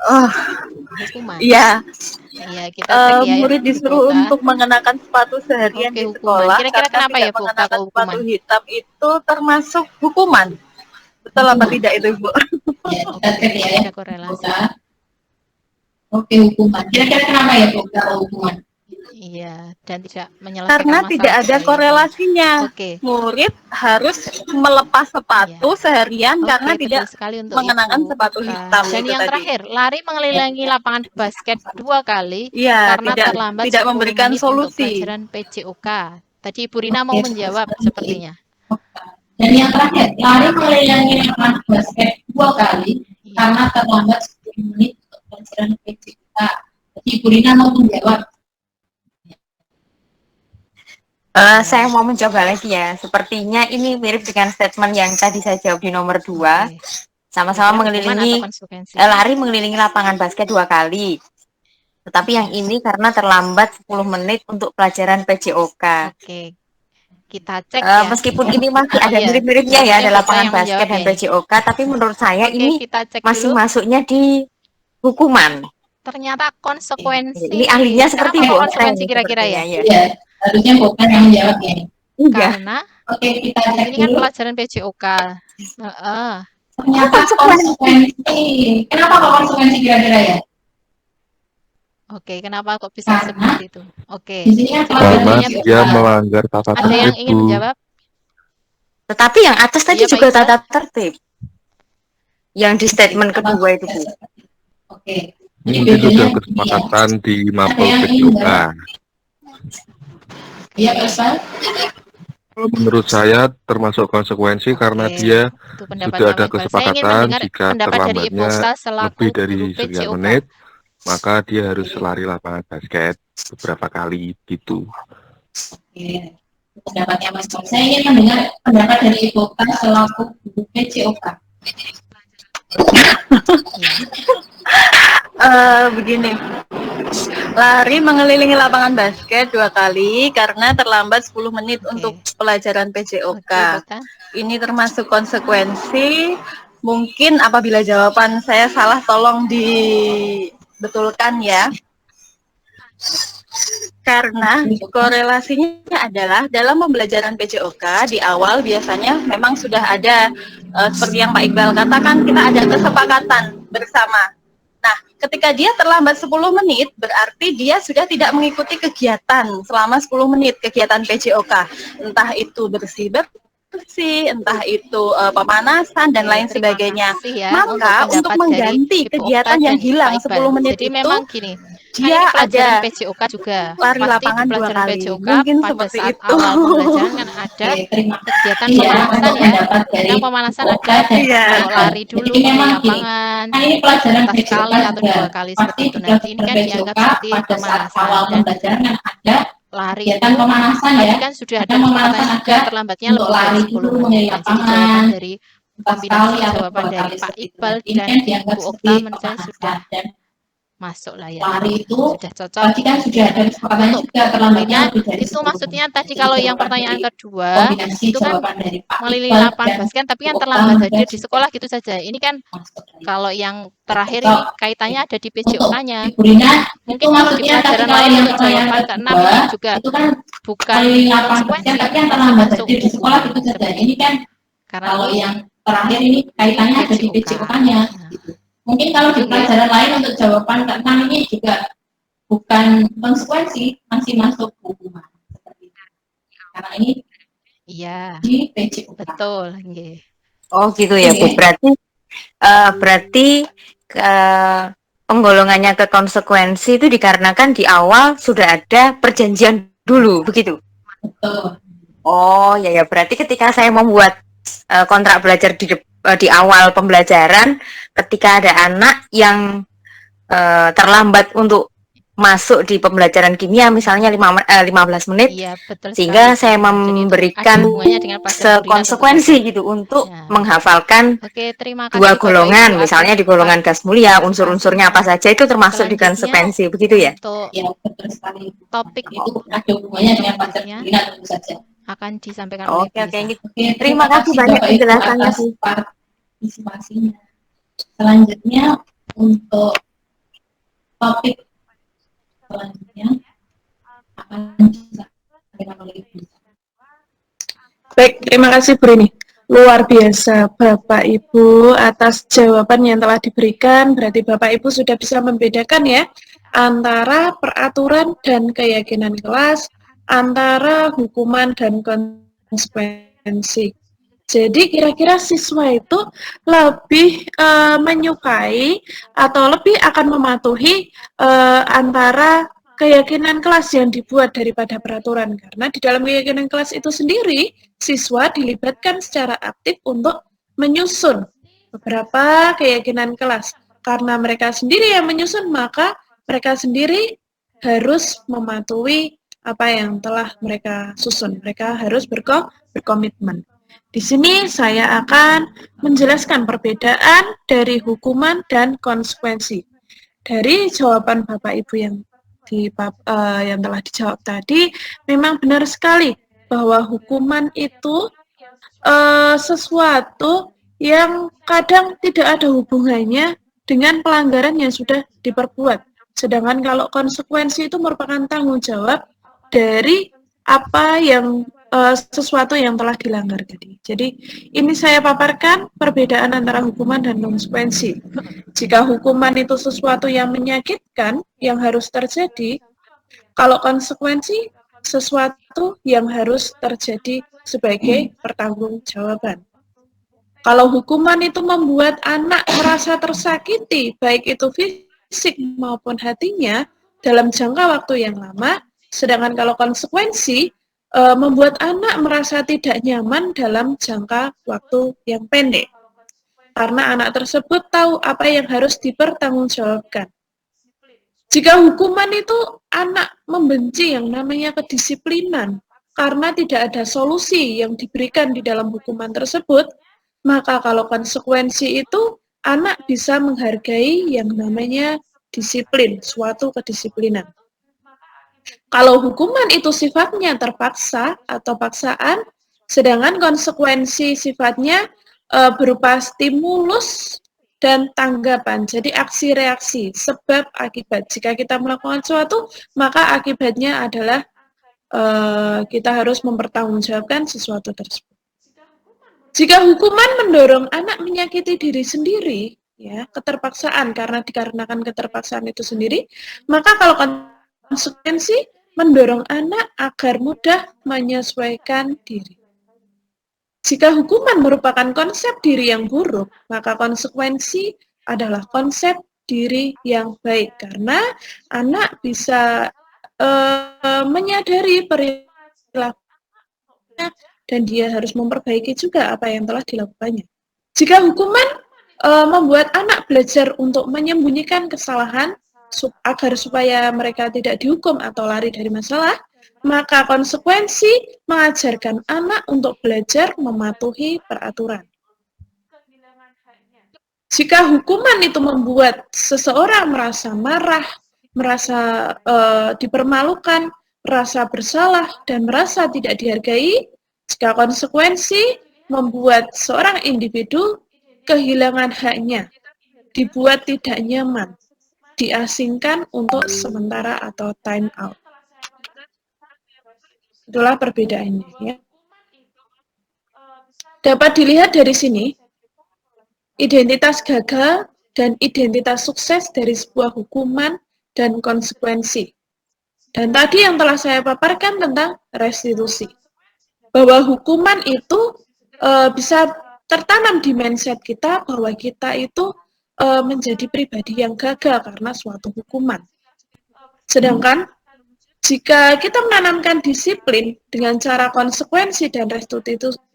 Oh Hukuman. iya, Iya, kita cek ya. murid Ibu disuruh Okta. untuk mengenakan sepatu seharian Oke, di hukuman. sekolah Kira-kira karena kenapa ya, tidak Bu Okta, mengenakan kok sepatu hukuman? hitam itu termasuk hukuman. Betul apa Hukuman. tidak itu Bu? Ya, kita cek ya. Ada korelasi. Okta. Oke, hukuman. Kira-kira kenapa ya Bu Okta kalau hukuman? Iya, dan tidak menyelesaikan Karena masalah tidak ada juga ya. korelasinya. Oke. Murid harus melepas sepatu seharian karena Oke, tidak betul sekali untuk mengenakan Ibu sepatu Okta. hitam Dan itu yang tadi. terakhir, lari mengelilingi lapangan basket 2 kali Iya, karena terlambat tidak 10 memberikan menit untuk solusi. pelajaran PJOK. Tadi Ibu Rina mau menjawab sepertinya. Dan yang terakhir, lari mengelilingi lapangan basket 2 kali karena terlambat 10 menit untuk pelajaran PJK. Jadi Ibu Rina mau menjawab. Saya mau mencoba lagi ya. Sepertinya ini mirip dengan statement yang tadi saya jawab di nomor 2. Oke. Sama-sama Kira-kira hukuman mengelilingi atau konsekuensi? lari mengelilingi lapangan basket 2 kali. Tetapi yang ini karena terlambat 10 menit untuk pelajaran PJOK. Oke. Kita cek ya. Meskipun ini masih ada Iya. mirip-miripnya ya, ada Ibu Okta lapangan yang basket menjawab dan ya ini. PJOK, tapi menurut saya Oke, ini kita cek masih dulu. masuknya di hukuman. Ternyata konsekuensi. Ini ahlinya seperti Kenapa Bu Okta konsekuensi ini kira-kira ya? sepertinya, ya. Iya, harusnya bukan yang menjawab ya. Enggak. Karena Oke, kita di cek sini kan dulu. pelajaran PJOK. Heeh. Ternyata konsekuensi. Kenapa kok konsekuensi kira-kira ya? Oke, kenapa kok bisa seperti itu? Oke. Di sini kan Jadi pelajaran Karena intinya dia melanggar tata ada yang tertib, ingin Bu. menjawab? Tetapi yang atas tadi Iya, Pak juga Iqbal. tata tertib. Yang di statement kedua itu, Bu. Oke. Jadi Mungkin bedanya sudah kesepakatan di mapel yang ingin PJOK. menjawab. Iya, Pak Iqbal. Kalau menurut saya termasuk konsekuensi karena Oke, dia itu pendapatnya sudah ada Pak Iqbal. Saya ingin kesepakatan mendengar jika pendapat dari Ibu terlambatnya Okta selaku lebih dari guru sekian PJOK. menit, maka dia harus lari lapangan basket beberapa kali gitu. Oke. Pendapatnya Mas Tom. Saya ingin mendengar pendapat dari Ibu Okta selaku guru PJOK. Begini, lari mengelilingi lapangan basket 2 kali karena terlambat 10 menit untuk pelajaran PJOK. Oke, Ibu Okta. Ini termasuk konsekuensi. Mungkin apabila jawaban saya salah, tolong dibetulkan ya. Karena korelasinya adalah dalam pembelajaran PJOK di awal biasanya memang sudah ada seperti yang Pak Iqbal katakan, kita ada kesepakatan bersama. Nah, ketika dia terlambat 10 menit, berarti dia sudah tidak mengikuti kegiatan selama 10 menit, kegiatan PJOK. Entah itu bersih-bersih, entah itu pemanasan, dan lain Terima sebagainya. kasih ya Maka untuk pendapat mengganti dari Ibu kegiatan Okta yang dan hilang Pak Iqbal. 10 menit Jadi itu, memang gini, dia ini pelajaran ada PJOK juga. lari Pasti di lapangan 2 pelajaran kali. PJOK Mungkin pada seperti saat itu. awal pembelajaran kan ada kegiatan pemanasan ya. Yang pemanasan ada Iya. kalau lari dulu Jadi di memang lapangan Kan ini pelajaran atas PJOK sekali atau juga. 2 kali Pasti seperti itu. di Nah, ini pelajaran kan dianggap PJOK seperti pada saat pemanasan awal dan pembelajaran kan ada lari kegiatan itu pemanasan tadi ya. kan sudah Ada ada kesepakatan pemanasan juga ada terlambatnya untuk lebih dari lari 10 dulu menit. mengelilingi Nah, jadi jawaban lapangan dari empat kombinasi kali atau jawaban 2 dari kali Pak seperti itu. Iqbal Ini dan kan dianggap Bu seperti Okta menurut saya pemanasan sudah dan masuk lah ya. lari itu Sudah cocok. tadi kan sudah ada kesepakatan Untuk juga terlambatnya Rina, lebih dari itu 10 maksudnya menit. tadi Jadi kalau yang jawaban pertanyaan dari kedua, kombinasi itu kan jawaban dari Pak melili Iqbal lapangan dan basket tapi kan Bu Okta terlambat menurut hadir saya di sudah sekolah gitu saja. Ini kan masuk dari kalau yang terakhir cocok. ini kaitannya ada di Untuk PJOK-nya. Ibu Rina, itu Mungkin kalau di maksudnya tadi pelajaran kalau lain yang untuk pertanyaan jawaban ke-6 kedua, ini juga itu kan bukan keliling lapangan basket konsekuensi, tapi yang masih terlambat masuk hadir di sekolah hukuman itu saja. seperti Ini itu. kan Karena kalau ini yang terakhir ini kaitannya ada di PJOK. PJOK-nya. Nah, Gitu. Mungkin kalau di oke. pelajaran lain untuk jawaban ke-6 ini juga bukan konsekuensi, masih masuk hukuman. Seperti itu. Karena ini Iya, di PJUK. betul, nggih. Oh gitu ya Bu. Berarti penggolongannya ke konsekuensi itu dikarenakan di awal sudah ada perjanjian dulu, begitu? Betul. Oh ya, berarti ketika saya membuat kontrak belajar di awal pembelajaran, ketika ada anak yang terlambat untuk masuk di pembelajaran kimia misalnya 15 menit, Iya, betul sehingga sekali, saya Bu Ina. Jadi itu memberikan ada hubungannya dengan pelajaran Bu Ina tentu sekonsekuensi saja. gitu untuk Ya. menghafalkan Oke, terima dua kasih Bapak golongan, Ibu misalnya atas di golongan gas mulia, unsur-unsurnya apa partisipasinya. saja itu termasuk di Selanjutnya konsekuensi, begitu ya? untuk Ya, betul sekali. topik Itu ada hubungannya dengan pelajaran selanjutnya Bu Ina tentu saja. akan disampaikan oleh Oke, Bu oke. Lisa. Oke, Terima kasih banyak Bapak Ibu penjelasannya, atas Bu. partisipasinya. Selanjutnya untuk topik selanjutnya akan disampaikan oleh Ibu. Baik, terima kasih Bu Rini. Luar biasa Bapak Ibu atas jawaban yang telah diberikan. Berarti Bapak Ibu sudah bisa membedakan ya antara peraturan dan keyakinan kelas, antara hukuman dan konsekuensi. Jadi kira-kira siswa itu lebih menyukai atau lebih akan mematuhi antara keyakinan kelas yang dibuat daripada peraturan, karena di dalam keyakinan kelas itu sendiri siswa dilibatkan secara aktif untuk menyusun beberapa keyakinan kelas. Karena mereka sendiri yang menyusun, maka mereka sendiri harus mematuhi apa yang telah mereka susun. Mereka harus berkomitmen. Di sini saya akan menjelaskan perbedaan dari hukuman dan konsekuensi. Dari jawaban Bapak Ibu yang telah dijawab tadi, memang benar sekali bahwa hukuman itu sesuatu yang kadang tidak ada hubungannya dengan pelanggaran yang sudah diperbuat. Sedangkan kalau konsekuensi itu merupakan tanggung jawab dari apa yang sesuatu yang telah dilanggar tadi. Jadi ini saya paparkan perbedaan antara hukuman dan konsekuensi. Jika hukuman itu sesuatu yang menyakitkan, yang harus terjadi, kalau konsekuensi sesuatu yang harus terjadi sebagai pertanggungjawaban. Kalau hukuman itu membuat anak merasa tersakiti, baik itu fisik maupun hatinya, dalam jangka waktu yang lama, sedangkan kalau konsekuensi membuat anak merasa tidak nyaman dalam jangka waktu yang pendek. Karena anak tersebut tahu apa yang harus dipertanggungjawabkan. Jika hukuman itu anak membenci yang namanya kedisiplinan, karena tidak ada solusi yang diberikan di dalam hukuman tersebut, maka kalau konsekuensi itu anak bisa menghargai yang namanya disiplin, suatu kedisiplinan. Kalau hukuman itu sifatnya terpaksa atau paksaan, sedangkan konsekuensi sifatnya berupa stimulus dan tanggapan. Jadi aksi reaksi, sebab akibat. Jika kita melakukan sesuatu, maka akibatnya adalah kita harus mempertanggungjawabkan sesuatu tersebut. Jika hukuman mendorong anak menyakiti diri sendiri, ya, keterpaksaan dikarenakan keterpaksaan itu sendiri, maka kalau konsekuensi mendorong anak agar mudah menyesuaikan diri. Jika hukuman merupakan konsep diri yang buruk, maka konsekuensi adalah konsep diri yang baik, karena anak bisa menyadari perilakunya dan dia harus memperbaiki juga apa yang telah dilakukannya. Jika hukuman membuat anak belajar untuk menyembunyikan kesalahan agar supaya mereka tidak dihukum atau lari dari masalah, maka konsekuensi mengajarkan anak untuk belajar mematuhi peraturan. Jika hukuman itu membuat seseorang merasa marah, merasa dipermalukan, merasa bersalah, dan merasa tidak dihargai, jika konsekuensi membuat seorang individu kehilangan haknya, dibuat tidak nyaman, diasingkan untuk sementara atau time out. Itulah perbedaannya. Ya. Dapat dilihat dari sini, identitas gagal dan identitas sukses dari sebuah hukuman dan konsekuensi. Dan tadi yang telah saya paparkan tentang restitusi. bahwa hukuman itu bisa tertanam di mindset kita bahwa kita itu menjadi pribadi yang gagal karena suatu hukuman. Sedangkan jika kita menanamkan disiplin dengan cara konsekuensi dan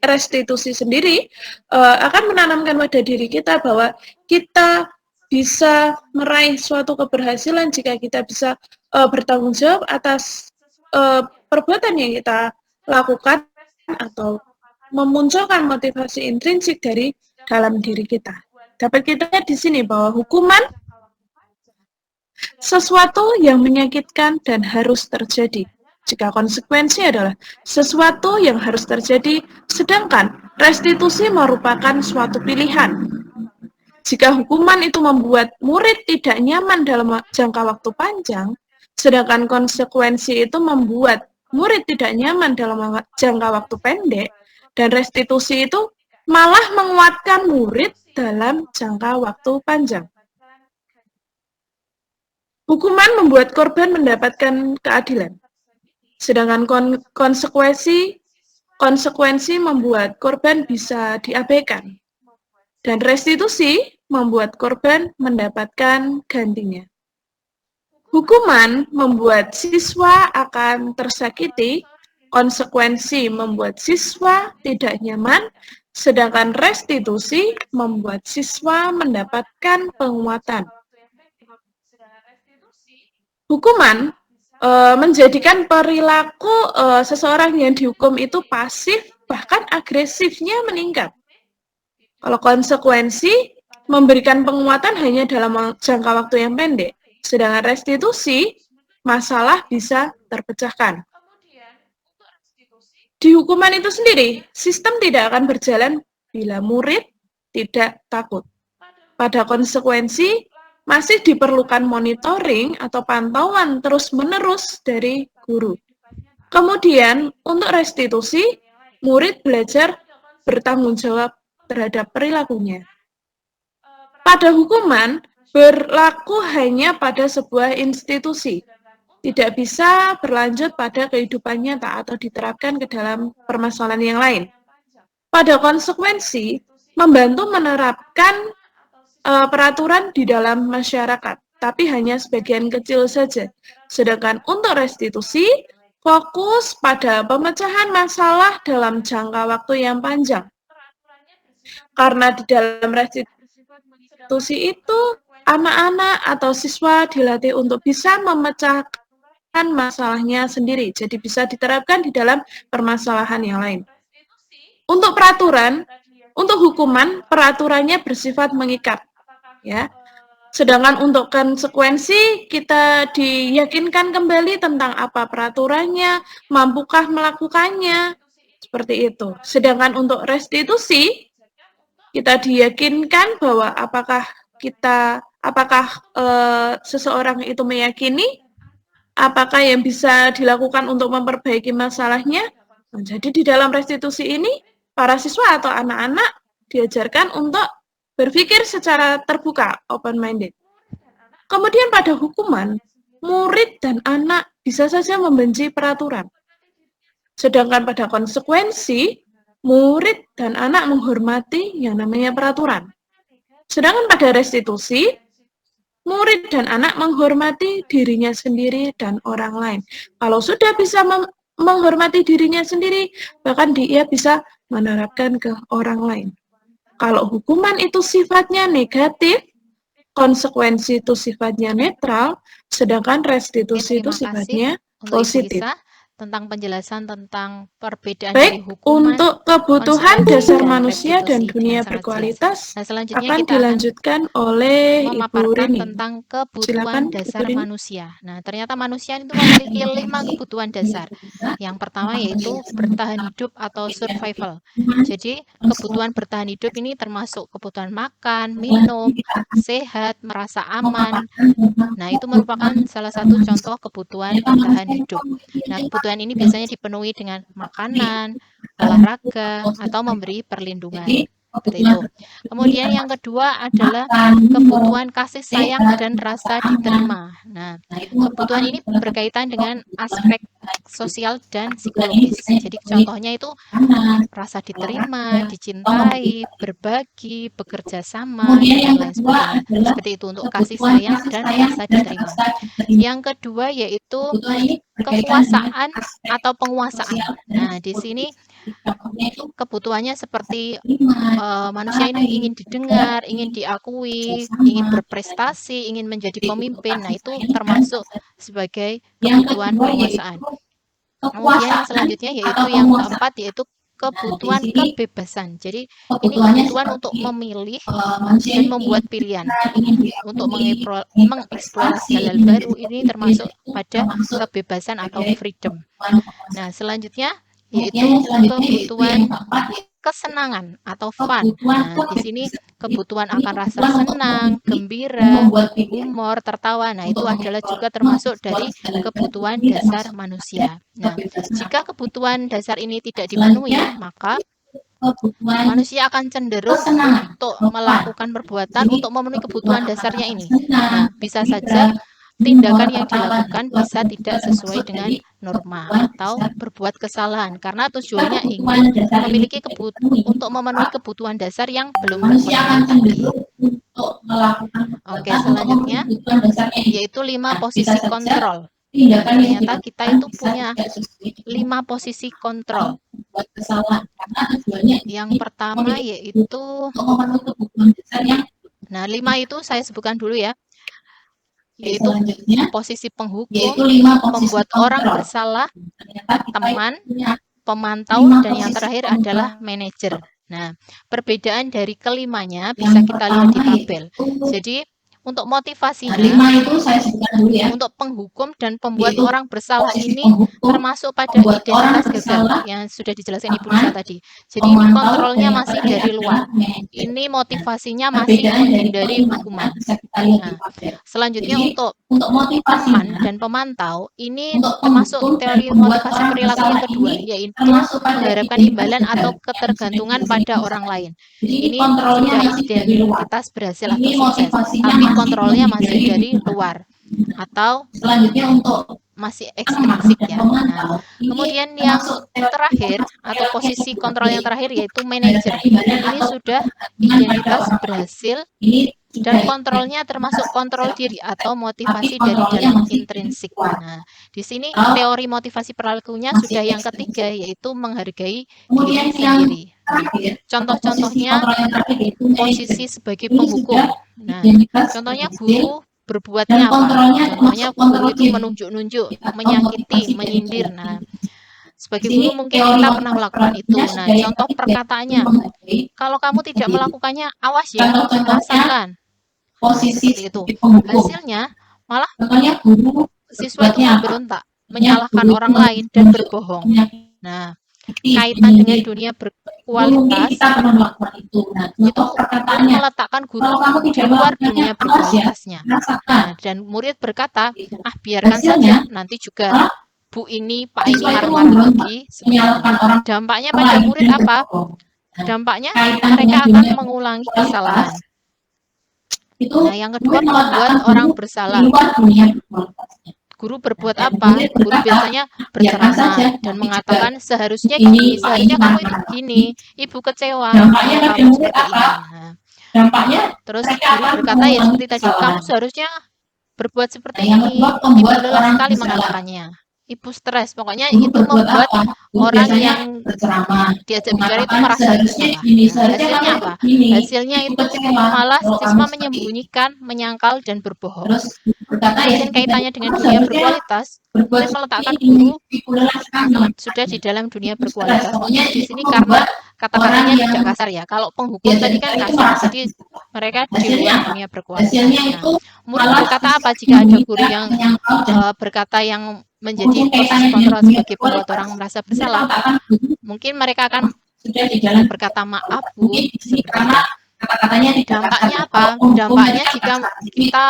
restitusi sendiri, akan menanamkan pada diri kita bahwa kita bisa meraih suatu keberhasilan jika kita bisa bertanggung jawab atas perbuatan yang kita lakukan atau memunculkan motivasi intrinsik dari dalam diri kita. Dapat kita lihat di sini bahwa hukuman sesuatu yang menyakitkan dan harus terjadi. Jika konsekuensi adalah sesuatu yang harus terjadi, sedangkan restitusi merupakan suatu pilihan. Jika hukuman itu membuat murid tidak nyaman dalam jangka waktu panjang, sedangkan konsekuensi itu membuat murid tidak nyaman dalam jangka waktu pendek, dan restitusi itu malah menguatkan murid dalam jangka waktu panjang. Hukuman membuat korban mendapatkan keadilan, sedangkan konsekuensi membuat korban bisa diabaikan, dan restitusi membuat korban mendapatkan gantinya. Hukuman membuat siswa akan tersakiti, konsekuensi membuat siswa tidak nyaman, sedangkan restitusi membuat siswa mendapatkan penguatan. Hukuman menjadikan perilaku seseorang yang dihukum itu pasif, bahkan agresifnya meningkat. Kalau konsekuensi memberikan penguatan hanya dalam jangka waktu yang pendek, sedangkan restitusi masalah bisa terpecahkan. Di hukuman itu sendiri, sistem tidak akan berjalan bila murid tidak takut. Pada konsekuensi, masih diperlukan monitoring atau pantauan terus-menerus dari guru. Kemudian, untuk restitusi, murid belajar bertanggung jawab terhadap perilakunya. Pada hukuman, berlaku hanya pada sebuah institusi, tidak bisa berlanjut pada kehidupan nyata atau diterapkan ke dalam permasalahan yang lain. Pada konsekuensi, membantu menerapkan peraturan di dalam masyarakat, tapi hanya sebagian kecil saja. Sedangkan untuk restitusi, fokus pada pemecahan masalah dalam jangka waktu yang panjang. Karena di dalam restitusi itu, anak-anak atau siswa dilatih untuk bisa memecahkan masalahnya sendiri, jadi bisa diterapkan di dalam permasalahan yang lain. Untuk peraturan, untuk hukuman, peraturannya bersifat mengikat. Ya. Sedangkan untuk konsekuensi, kita diyakinkan kembali tentang apa peraturannya, mampukah melakukannya, seperti itu. Sedangkan untuk restitusi, kita diyakinkan bahwa apakah seseorang itu meyakini, apakah yang bisa dilakukan untuk memperbaiki masalahnya. Nah, jadi di dalam restitusi ini, para siswa atau anak-anak diajarkan untuk berpikir secara terbuka, open-minded. Kemudian pada hukuman, murid dan anak bisa saja membenci peraturan. Sedangkan pada konsekuensi, murid dan anak menghormati yang namanya peraturan. Sedangkan pada restitusi, murid dan anak menghormati dirinya sendiri dan orang lain. Kalau sudah bisa menghormati dirinya sendiri, bahkan dia bisa menerapkan ke orang lain. Kalau hukuman itu sifatnya negatif, konsekuensi itu sifatnya netral, sedangkan restitusi itu sifatnya positif. Tentang penjelasan tentang perbedaan Baik, dari hukuman, untuk kebutuhan dasar dan manusia dan restitusi dunia yang sangat berkualitas Nah, selanjutnya akan kita dilanjutkan oleh Ibu memaparkan Rini. tentang kebutuhan Silakan, dasar Ibu Rini. manusia. Nah, ternyata manusia itu memiliki 5 kebutuhan dasar. Yang pertama yaitu bertahan hidup atau survival. Jadi, kebutuhan bertahan hidup ini termasuk kebutuhan makan, minum, sehat, merasa aman. Nah, itu merupakan salah satu contoh kebutuhan bertahan hidup. Nah, kebutuhan ini biasanya dipenuhi dengan makanan, olahraga, atau memberi perlindungan. Seperti itu. Kemudian yang kedua adalah kebutuhan kasih sayang dan rasa diterima. Nah, kebutuhan ini berkaitan dengan aspek sosial dan psikologis. Jadi contohnya itu rasa diterima, dicintai, berbagi, bekerja sama, dan lain sebagainya. Seperti itu untuk kasih sayang dan rasa diterima. Yang kedua yaitu kekuasaan atau penguasaan. Nah, di sini kebutuhannya seperti manusia ini ingin didengar, ingin diakui, ingin berprestasi, ingin menjadi pemimpin. Nah, itu termasuk sebagai kebutuhan penguasaan. Kemudian yang selanjutnya yaitu yang keempat yaitu kebutuhan kebebasan. Jadi ini kebutuhan untuk memilih dan membuat pilihan untuk mengeksplorasi hal-hal baru. Ini termasuk pada kebebasan atau freedom. Nah, selanjutnya yaitu kebutuhan kesenangan atau fun. Nah, di sini kebutuhan akan rasa senang, gembira, humor, tertawa. Nah, itu adalah juga termasuk dari kebutuhan dasar manusia. Nah, jika kebutuhan dasar ini tidak dipenuhi, maka manusia akan cenderung untuk melakukan perbuatan untuk memenuhi kebutuhan dasarnya ini. Nah, bisa saja tindakan yang dilakukan bisa tidak sesuai dengan norma atau berbuat kesalahan karena tujuannya ingin memiliki untuk memenuhi kebutuhan dasar yang belum terpenuhi. Oke, selanjutnya yaitu 5 posisi kontrol. Ternyata kita itu punya 5 posisi kontrol. Yang pertama yaitu, nah 5 itu saya sebutkan dulu ya. Yaitu posisi penghukum, pembuat orang bersalah, teman, pemantau, dan yang terakhir adalah manajer. Nah, perbedaan dari kelimanya bisa kita lihat di tabel. Jadi, untuk motivasinya, untuk penghukum dan pembuat orang bersalah ini termasuk pada identitas gagal yang sudah dijelaskan Ibu Nisa tadi. Jadi ini kontrolnya masih dari luar. Ini motivasinya masih menghindari hukuman. Nah, selanjutnya untuk teman dan pemantau, ini termasuk teori motivasi perilaku yang kedua, yaitu mengharapkan imbalan atau ketergantungan pada orang lain. Ini sudah identitas berhasil atau sukses, tapi kontrolnya masih dari luar atau masih ekstrinsik ya. Nah, kemudian yang terakhir atau posisi kontrol yang terakhir yaitu manajer. Ini sudah identitas berhasil dan kontrolnya termasuk kontrol diri atau motivasi dari dalam intrinsik. Nah, di sini teori motivasi perilakunya sudah yang ketiga yaitu menghargai diri sendiri. Contoh-contohnya posisi sebagai penghukum. Nah, contohnya guru berbuatnya apa? Contohnya guru itu menunjuk-nunjuk, menyakiti, menyindir. Nah, sebagai guru mungkin kita pernah melakukan itu. Nah, contoh perkataannya, kalau kamu tidak melakukannya, awas ya, rasakan. Seperti itu. Hasilnya malah siswa itu memberontak, menyalahkan orang lain dan berbohong. Nah, kaitan dengan dunia berkualitas itu meletakkan guru di luar dunia berkualitasnya. Nah, dan murid berkata, biarkan saja, nanti juga Bu ini, Pak ini marah-marah lagi. Dampaknya pada murid apa? Dampaknya mereka akan mengulangi kesalahan. Nah, yang kedua membuat orang bersalah. Guru berbuat apa? Guru biasanya berceramah dan mengatakan seharusnya gini, seharusnya kamu itu begini, ibu kecewa kalau kamu seperti ini. Nah, terus guru berkata ya seperti tadi, kamu seharusnya berbuat seperti ini, ibu lelah sekali mengatakannya. Ibu stres, pokoknya itu membuat orang yang diajak bicara itu merasa bersalah. Hasilnya apa? Hasilnya itu malah siswa menyembunyikan, menyangkal, dan berbohong. Kemudian kaitannya dengan dunia berkualitas, murid meletakkan guru sudah di dalam dunia berkualitas. Mungkin di sini karena kata-katanya tidak kasar ya. Kalau penghukum tadi kan kasar, jadi mereka di luar dunia berkualitas. Nah, murid berkata apa jika ada guru yang berkata yang menjadi posisi kontrol sebagai pembuat orang merasa bersalah? Mungkin mereka akan berkata maaf Bu. Dampaknya apa? Dampaknya jika kita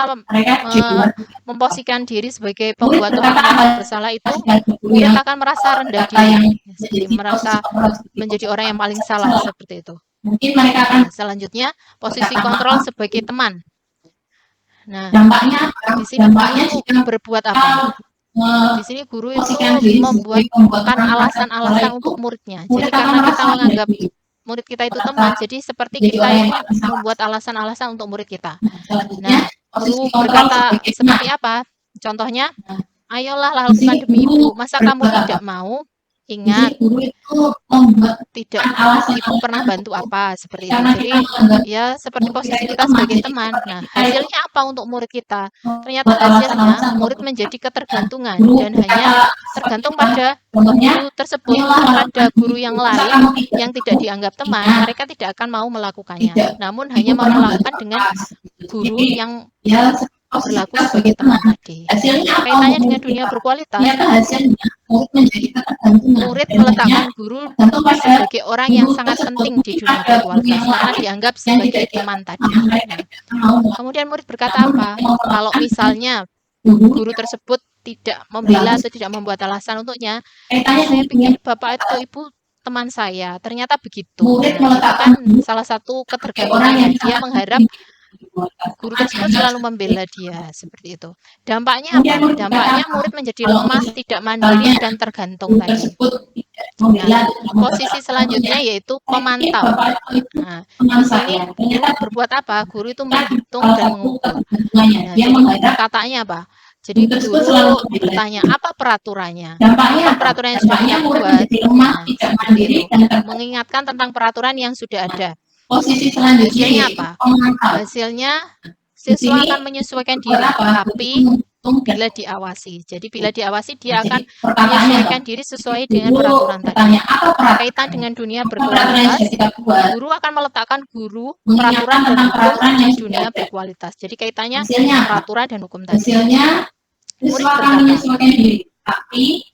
memposisikan diri sebagai pembuat orang merasa bersalah itu, kita akan merasa rendah diri, jadi merasa menjadi orang yang paling salah seperti itu. mungkin mereka akan Selanjutnya, posisi kontrol sebagai teman. Nah, dampaknya apa? di sini Dampaknya guru jika berbuat apa? Di sini guru itu posisikan diri membuatkan alasan-alasan untuk muridnya. Jadi karena kita menganggap murid kita itu teman, jadi seperti kita itu membuat alasan-alasan untuk murid kita. Nah, guru berkata seperti apa? Contohnya, ayolah lakukan demi ibu. Masa kamu tidak mau? Ingat, guru itu membuat tidak alasan ibu pernah bantu apa seperti itu. Jadi ya seperti posisi kita sebagai teman. Nah, hasilnya apa untuk murid kita? Ternyata hasilnya murid menjadi ketergantungan dan hanya tergantung pada guru tersebut, pada guru yang lain yang tidak dianggap teman, mereka tidak akan mau melakukannya. Namun hanya mau melakukan dengan guru yang berlaku sebagai teman tadi. Kaitannya dengan dunia berkualitas, murid meletakkan guru sebagai orang yang sangat penting di dunia berkualitas karena dianggap sebagai teman tadi. Kemudian murid berkata apa? Kalau misalnya guru tersebut tidak membela atau tidak membuat alasan untuknya, saya pikir bapak atau ibu teman saya, ternyata begitu. Nah, itu kan salah satu ketergantungannya. Dia mengharap guru tersebut selalu membela dia, seperti itu. Dampaknya apa? Dampaknya murid menjadi lemah, tidak mandiri, dan tergantung tadi. Nah, posisi selanjutnya yaitu pemantau. Nah, di sini guru berbuat apa? Guru itu menghitung dan mengukur. Nah, jadi katanya apa? Jadi guru bertanya, apa peraturannya? Apa peraturan yang sudah kita buat? Nah, seperti itu. Mengingatkan tentang peraturan yang sudah ada. Posisi selanjutnya hasilnya apa? Hasilnya siswa akan menyesuaikan diri, tapi bila diawasi. Jadi bila diawasi dia akan menyesuaikan diri sesuai dengan peraturan tadi. Kaitan dengan dunia berkualitas, guru akan meletakkan peraturan dan hukum di dunia berkualitas. Jadi kaitannya peraturan dan hukum tadi. Murid berkata,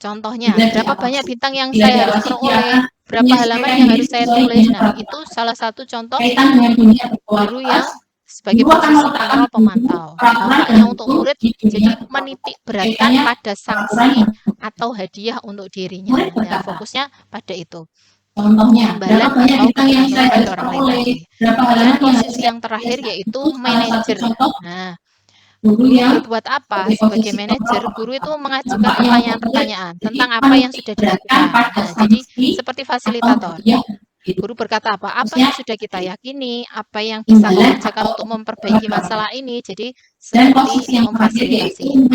contohnya, berapa banyak bintang yang saya harus peroleh, berapa halaman yang harus saya tulis. Nah, itu salah satu contoh guru yang sebagai posisi kontrol pemantau. Dampaknya untuk murid jadi menitik beratkan pada sanksi atau hadiah untuk dirinya. Nah, fokusnya pada itu. Imbalan atau keuntungan pada orang lain tadi. Dan posisi yang terakhir yaitu manajer. Nah, guru berbuat apa? Sebagai manajer, guru itu mengajukan pertanyaan-pertanyaan tentang apa yang sudah dilakukan. Nah, jadi seperti fasilitator. Guru berkata apa? Apa yang sudah kita yakini? Apa yang bisa kita kerjakan untuk memperbaiki masalah ini? Jadi seperti memfasilitasi.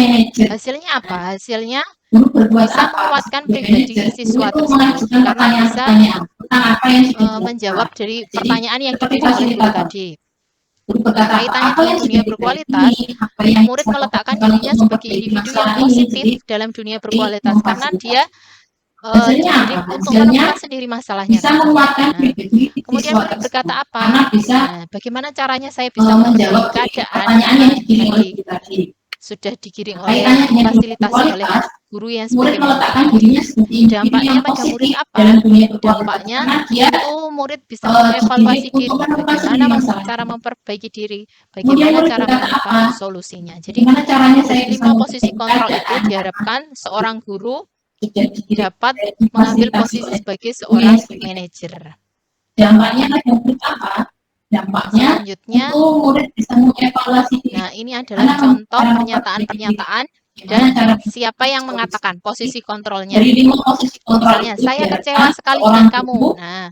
Hasilnya apa? Hasilnya bisa menguatkan pribadi siswa tersebut karena bisa menjawab dari pertanyaan yang diberikan oleh guru tadi. Kaitannya dengan dunia berkualitas, murid meletakkan dirinya sebagai individu yang positif dalam dunia berkualitas karena dia jadi untuk menemukan sendiri masalahnya. Nah, kemudian murid berkata apa? Nah, bagaimana caranya saya bisa menjawab keadaan yang tadi sudah digiring oleh fasilitasi oleh guru yang sebagai dampaknya pada murid apa? Dampaknya itu murid bisa mengevaluasi diri, bagaimana cara memperbaiki diri, bagaimana cara menemukan solusinya. Jadi 5 posisi kontrol itu diharapkan seorang guru dapat mengambil posisi sebagai seorang manajer. Dampaknya apa? Dampaknya selanjutnya, murid bisa mengevaluasi. Nah, ini adalah contoh pernyataan-pernyataan dan siapa yang mengatakan posisi kontrolnya. Misalnya, saya kecewa sekali dengan kamu. Nah,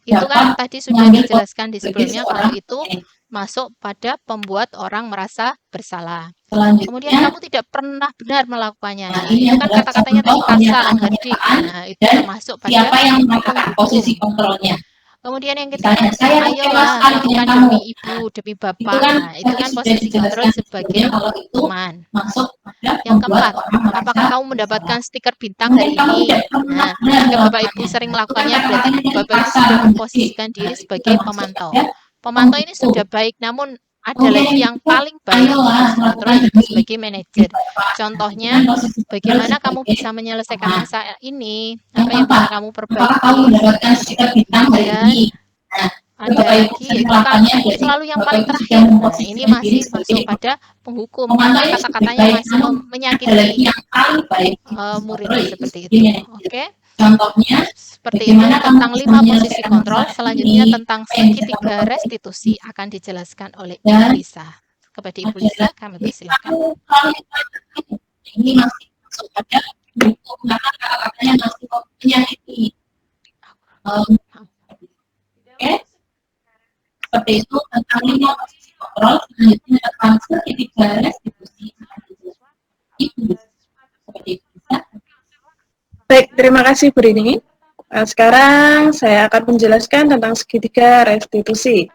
itu kan tadi sudah dijelaskan di sebelumnya kalau itu masuk pada pembuat orang merasa bersalah. Kemudian kamu tidak pernah benar melakukannya. Nah, itu kan kata-katanya tadi kasar, menghardik. Nah, itu termasuk pada siapa yang mengatakan posisi kontrolnya. Kemudian yang ketiga, ayolah lakukan demi ibu, demi bapak. Nah, itu kan posisi kontrol sebagai teman. Yang keempat, apakah kamu mendapatkan stiker bintang hari ini? Nah, jika bapak ibu sering melakukannya, berarti bapak ibu sudah memposisikan diri sebagai pemantau. Pemantau ini sudah baik, namun ada lagi yang paling baik kontrol yaitu sebagai manajer. Contohnya, bagaimana kamu bisa menyelesaikan masalah ini, apa yang bisa kamu perbaiki. Dan ada lagi yaitu kamu selalu yang paling terakhir. Nah, ini masih masuk pada penghukum karena kata-katanya masih menyakiti murid seperti itu. Oke. Contohnya Seperti itu tentang 5 posisi kontrol. Selanjutnya tentang segitiga restitusi akan dijelaskan oleh Ibu Lisa. Kepada Ibu Lisa, kami persilakan. Ini masih masuk pada bentuk karena kata-katanya masih menyakiti. Oke, seperti itu tentang 5 posisi kontrol. Selanjutnya tentang segitiga restitusi akan dijelaskan Ibu Lisa. Seperti itu bisa. Baik, terima kasih Bu Rini. Sekarang saya akan menjelaskan tentang segitiga restitusi.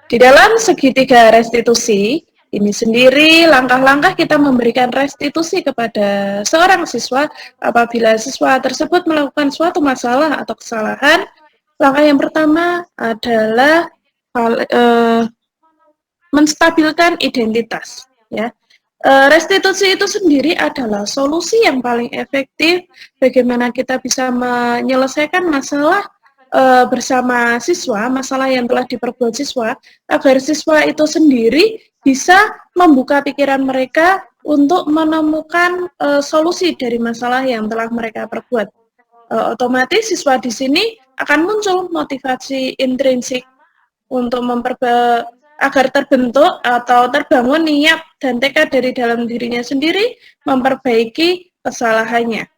Di dalam segitiga restitusi, ini sendiri langkah-langkah kita memberikan restitusi kepada seorang siswa apabila siswa tersebut melakukan suatu masalah atau kesalahan. Langkah yang pertama adalah menstabilkan identitas. Ya. Restitusi itu sendiri adalah solusi yang paling efektif bagaimana kita bisa menyelesaikan masalah bersama siswa, masalah yang telah diperbuat siswa, agar siswa itu sendiri bisa membuka pikiran mereka untuk menemukan solusi dari masalah yang telah mereka perbuat. Otomatis siswa di sini akan muncul motivasi intrinsik untuk agar terbentuk atau terbangun niat dan tekad dari dalam dirinya sendiri memperbaiki kesalahannya.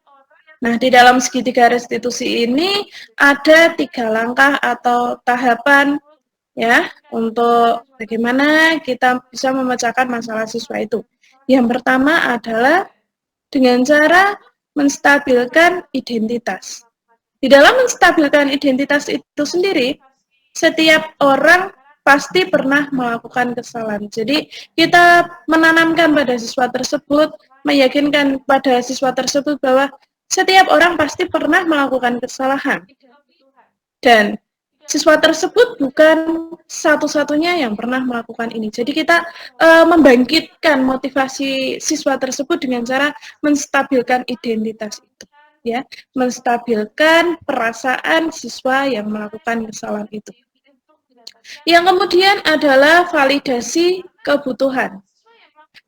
Nah, di dalam segitiga restitusi ini ada 3 langkah atau tahapan ya untuk bagaimana kita bisa memecahkan masalah siswa itu. Yang pertama adalah dengan cara menstabilkan identitas. Di dalam menstabilkan identitas itu sendiri, setiap orang pasti pernah melakukan kesalahan. Jadi kita menanamkan pada siswa tersebut, meyakinkan pada siswa tersebut bahwa setiap orang pasti pernah melakukan kesalahan. Dan siswa tersebut bukan satu-satunya yang pernah melakukan ini. Jadi kita membangkitkan motivasi siswa tersebut dengan cara menstabilkan identitas itu. Ya, menstabilkan perasaan siswa yang melakukan kesalahan itu. Yang kemudian adalah validasi kebutuhan.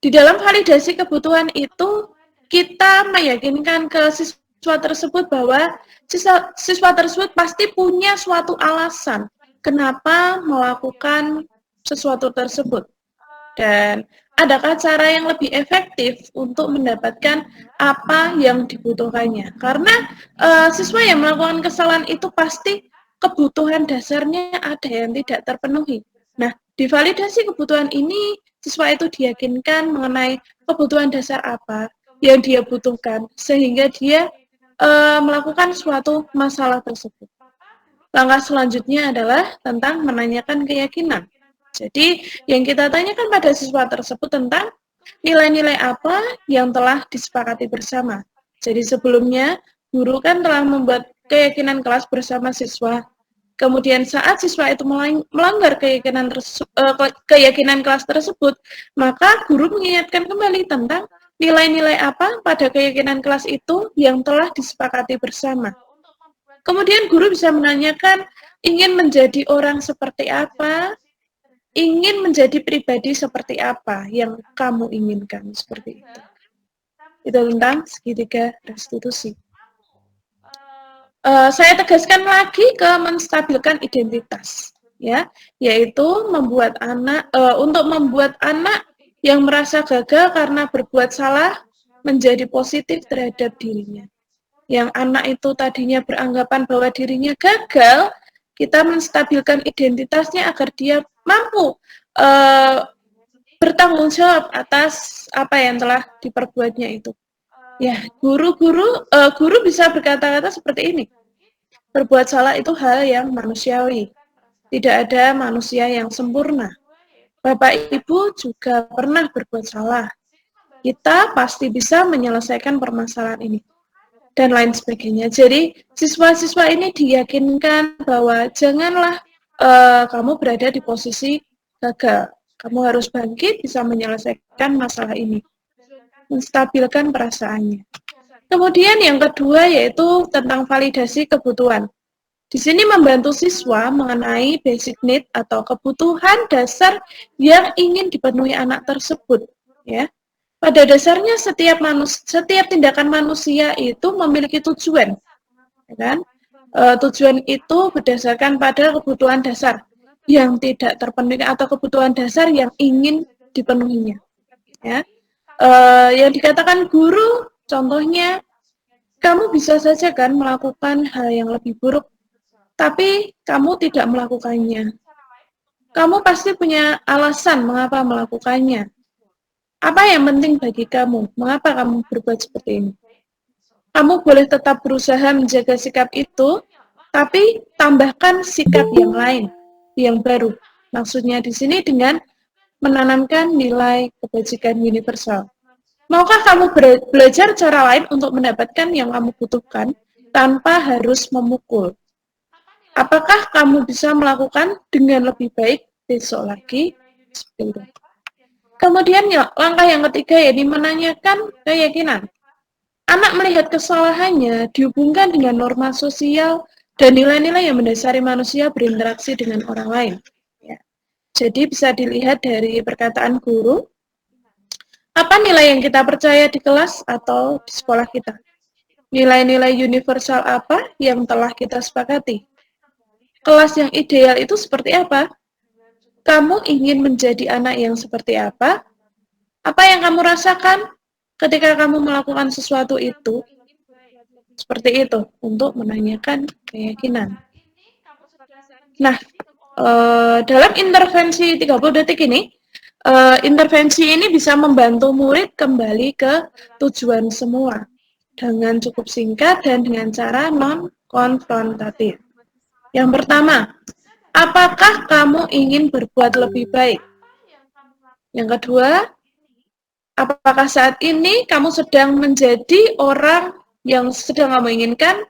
Di dalam validasi kebutuhan itu, kita meyakinkan ke siswa tersebut bahwa siswa tersebut pasti punya suatu alasan kenapa melakukan sesuatu tersebut. Dan adakah cara yang lebih efektif untuk mendapatkan apa yang dibutuhkannya? Karena siswa yang melakukan kesalahan itu pasti kebutuhan dasarnya ada yang tidak terpenuhi. Nah, di validasi kebutuhan ini, siswa itu diyakinkan mengenai kebutuhan dasar apa yang dia butuhkan, sehingga dia melakukan suatu masalah tersebut. Langkah selanjutnya adalah tentang menanyakan keyakinan. Jadi, yang kita tanyakan pada siswa tersebut tentang nilai-nilai apa yang telah disepakati bersama. Jadi sebelumnya, guru kan telah membuat keyakinan kelas bersama siswa. Kemudian saat siswa itu melanggar keyakinan kelas tersebut, maka guru mengingatkan kembali tentang nilai-nilai apa pada keyakinan kelas itu yang telah disepakati bersama. Kemudian guru bisa menanyakan, ingin menjadi orang seperti apa, ingin menjadi pribadi seperti apa yang kamu inginkan, seperti itu. Itu tentang segitiga restitusi. Saya tegaskan lagi ke menstabilkan identitas, ya, yaitu membuat untuk membuat anak yang merasa gagal karena berbuat salah menjadi positif terhadap dirinya. Yang anak itu tadinya beranggapan bahwa dirinya gagal, kita menstabilkan identitasnya agar dia mampu bertanggung jawab atas apa yang telah diperbuatnya itu. Ya, guru bisa berkata-kata seperti ini. Berbuat salah itu hal yang manusiawi. Tidak ada manusia yang sempurna. Bapak Ibu juga pernah berbuat salah. Kita pasti bisa menyelesaikan permasalahan ini. Dan lain sebagainya. Jadi, siswa-siswa ini diyakinkan bahwa janganlah kamu berada di posisi gagal. Kamu harus bangkit bisa menyelesaikan masalah ini. Menstabilkan perasaannya. Kemudian yang kedua yaitu tentang validasi kebutuhan. Di sini membantu siswa mengenai basic need atau kebutuhan dasar yang ingin dipenuhi anak tersebut, ya. pada dasarnya setiap tindakan manusia itu memiliki tujuan, ya kan? Tujuan itu berdasarkan pada kebutuhan dasar yang tidak terpenuhi atau kebutuhan dasar yang ingin dipenuhinya. Ya, yang dikatakan guru, contohnya, kamu bisa saja kan melakukan hal yang lebih buruk, tapi kamu tidak melakukannya. Kamu pasti punya alasan mengapa melakukannya. Apa yang penting bagi kamu? Mengapa kamu berbuat seperti ini? Kamu boleh tetap berusaha menjaga sikap itu, tapi tambahkan sikap yang lain, yang baru. Maksudnya di sini dengan menanamkan nilai kebajikan universal. Maukah kamu belajar cara lain untuk mendapatkan yang kamu butuhkan tanpa harus memukul? Apakah kamu bisa melakukan dengan lebih baik besok lagi? Kemudian langkah yang ketiga, yaitu menanyakan keyakinan. Anak melihat kesalahannya dihubungkan dengan norma sosial dan nilai-nilai yang mendasari manusia berinteraksi dengan orang lain. Ya. Jadi bisa dilihat dari perkataan guru, apa nilai yang kita percaya di kelas atau di sekolah kita? Nilai-nilai universal apa yang telah kita sepakati? Kelas yang ideal itu seperti apa? Kamu ingin menjadi anak yang seperti apa? Apa yang kamu rasakan ketika kamu melakukan sesuatu itu? Seperti itu, untuk menanyakan keyakinan. Nah, dalam intervensi 30 detik ini, intervensi ini bisa membantu murid kembali ke tujuan semua dengan cukup singkat dan dengan cara non-konfrontatif. Yang pertama, apakah kamu ingin berbuat lebih baik? Yang kedua, apakah saat ini kamu sedang menjadi orang yang sedang kamu inginkan?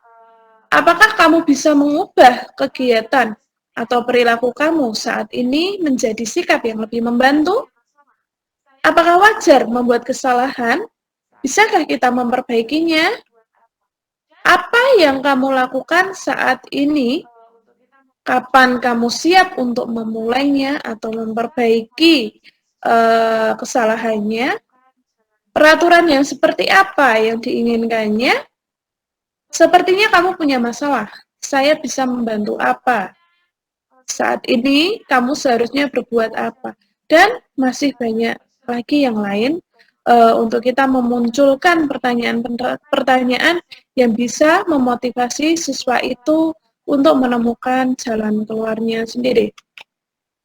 Apakah kamu bisa mengubah kegiatan atau perilaku kamu saat ini menjadi sikap yang lebih membantu? Apakah wajar membuat kesalahan? Bisakah kita memperbaikinya? Apa yang kamu lakukan saat ini? Kapan kamu siap untuk memulainya atau memperbaiki kesalahannya? Peraturan yang seperti apa yang diinginkannya? Sepertinya kamu punya masalah. Saya bisa membantu apa? Saat ini kamu seharusnya berbuat apa? Dan masih banyak lagi yang lain untuk kita memunculkan pertanyaan-pertanyaan yang bisa memotivasi siswa itu untuk menemukan jalan keluarnya sendiri.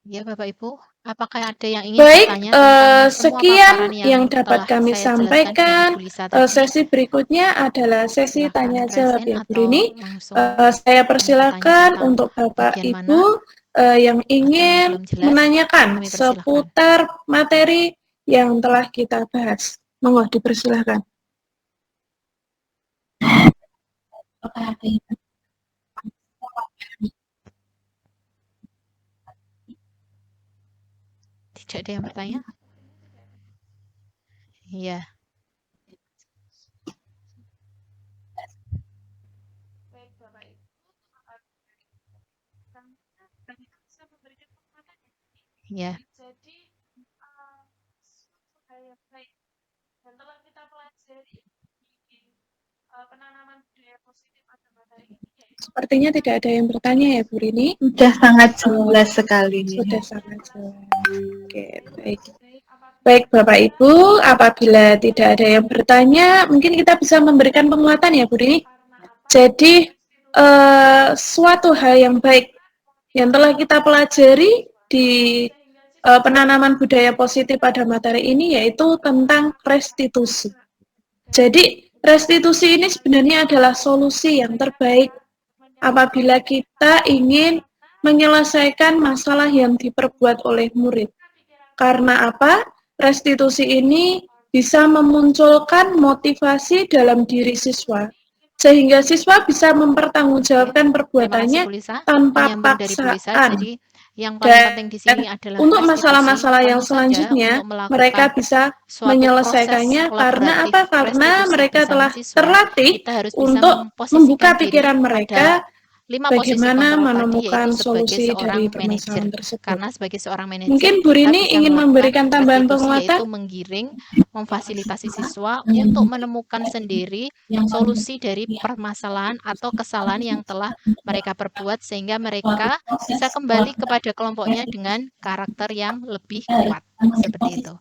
Ya, Bapak Ibu, apakah ada yang ingin Baik, bertanya tentang semua sekian paparan yang dapat telah kami saya jelaskan sampaikan. dengan Bu Lisa tadi? Sesi berikutnya adalah sesi Silahkan tanya jawab present ya Bu atau Rini. langsung Saya bertanya persilakan tentang untuk Bapak bagian Ibu yang atau yang ingin belum jelas, menanyakan kami persilahkan. seputar materi yang telah kita bahas. Monggo dipersilahkan. Tidak ada yang bertanya? Iya. Ya. Jadi dan telah kita pelajari penanaman budaya positif pada materi ini. Sepertinya tidak ada yang bertanya ya Bu Rini. Sudah sangat jelas sekali. Sudah sangat jelas. Oke, baik. Baik Bapak Ibu, apabila tidak ada yang bertanya, mungkin kita bisa memberikan penguatan ya Bu Rini. Jadi suatu hal yang baik yang telah kita pelajari di penanaman budaya positif pada materi ini yaitu tentang restitusi. Jadi restitusi ini sebenarnya adalah solusi yang terbaik apabila kita ingin menyelesaikan masalah yang diperbuat oleh murid. Karena apa? Restitusi ini bisa memunculkan motivasi dalam diri siswa, sehingga siswa bisa mempertanggungjawabkan perbuatannya tanpa paksaan. Jadi, yang paling penting di sini adalah untuk masalah-masalah yang selanjutnya mereka bisa menyelesaikannya karena apa? Karena mereka telah terlatih untuk membuka pikiran mereka 5 posisi bagaimana kontrol tadi, menemukan yaitu sebagai solusi seorang dari manajer. permasalahan tersebut. Karena sebagai seorang manajer, Mungkin Bu kita Rini bisa ingin melakukan memberikan tambahan restitusi, penguatan? yaitu menggiring, memfasilitasi siswa untuk menemukan sendiri solusi dari permasalahan atau kesalahan yang telah mereka perbuat, sehingga mereka bisa kembali kepada kelompoknya dengan karakter yang lebih kuat. Seperti itu.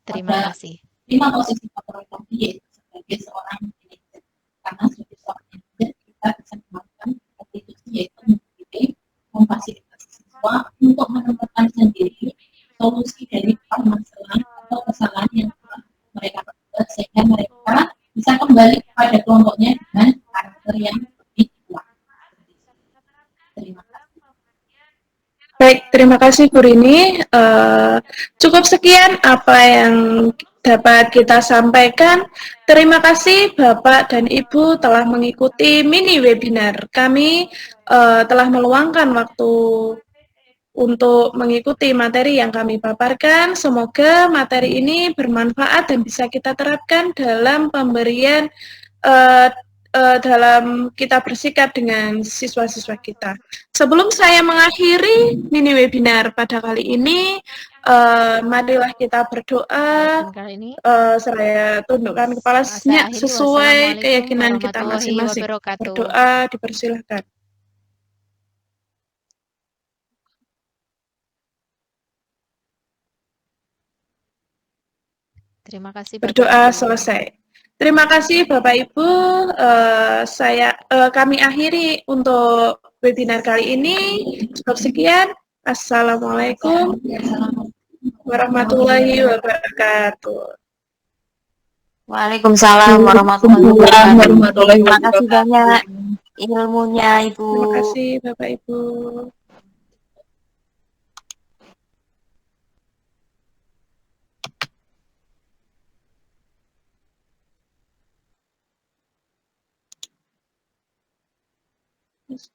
Terima kasih. 5 posisi kontrol tadi, yaitu sebagai seorang manajer. Karena sebagai seorang manajer kita bisa melakukan restitusi, yaitu menggiring, memfasilitasi siswa untuk menemukan sendiri solusi dari permasalahan atau kesalahan yang telah mereka perbuat, sehingga mereka bisa kembali kepada kelompoknya dengan karakter yang lebih kuat. Terima kasih. Baik, terima kasih Bu Rini. Cukup sekian apa yang dapat kita sampaikan. Terima kasih Bapak dan Ibu telah mengikuti mini webinar kami, telah meluangkan waktu untuk mengikuti materi yang kami paparkan. Semoga materi ini bermanfaat dan bisa kita terapkan dalam pemberian dalam kita bersikap dengan siswa-siswa kita. Sebelum saya mengakhiri mini webinar pada kali ini, marilah kita berdoa. Kali ini Saya tundukkan kepala saya akhiri. sesuai Wassalamualaikum keyakinan kita warahmatullahi masing-masing. wabarakatuh. Berdoa dipersilahkan. Terima kasih Bapak Berdoa Ibu. selesai. Terima kasih Bapak Ibu. Kami akhiri untuk webinar kali ini. Cukup sekian. Assalamualaikum warahmatullahi wabarakatuh. Waalaikumsalam warahmatullahi wabarakatuh. Terima kasih banyak ilmunya Ibu. Terima kasih Bapak Ibu. Yes.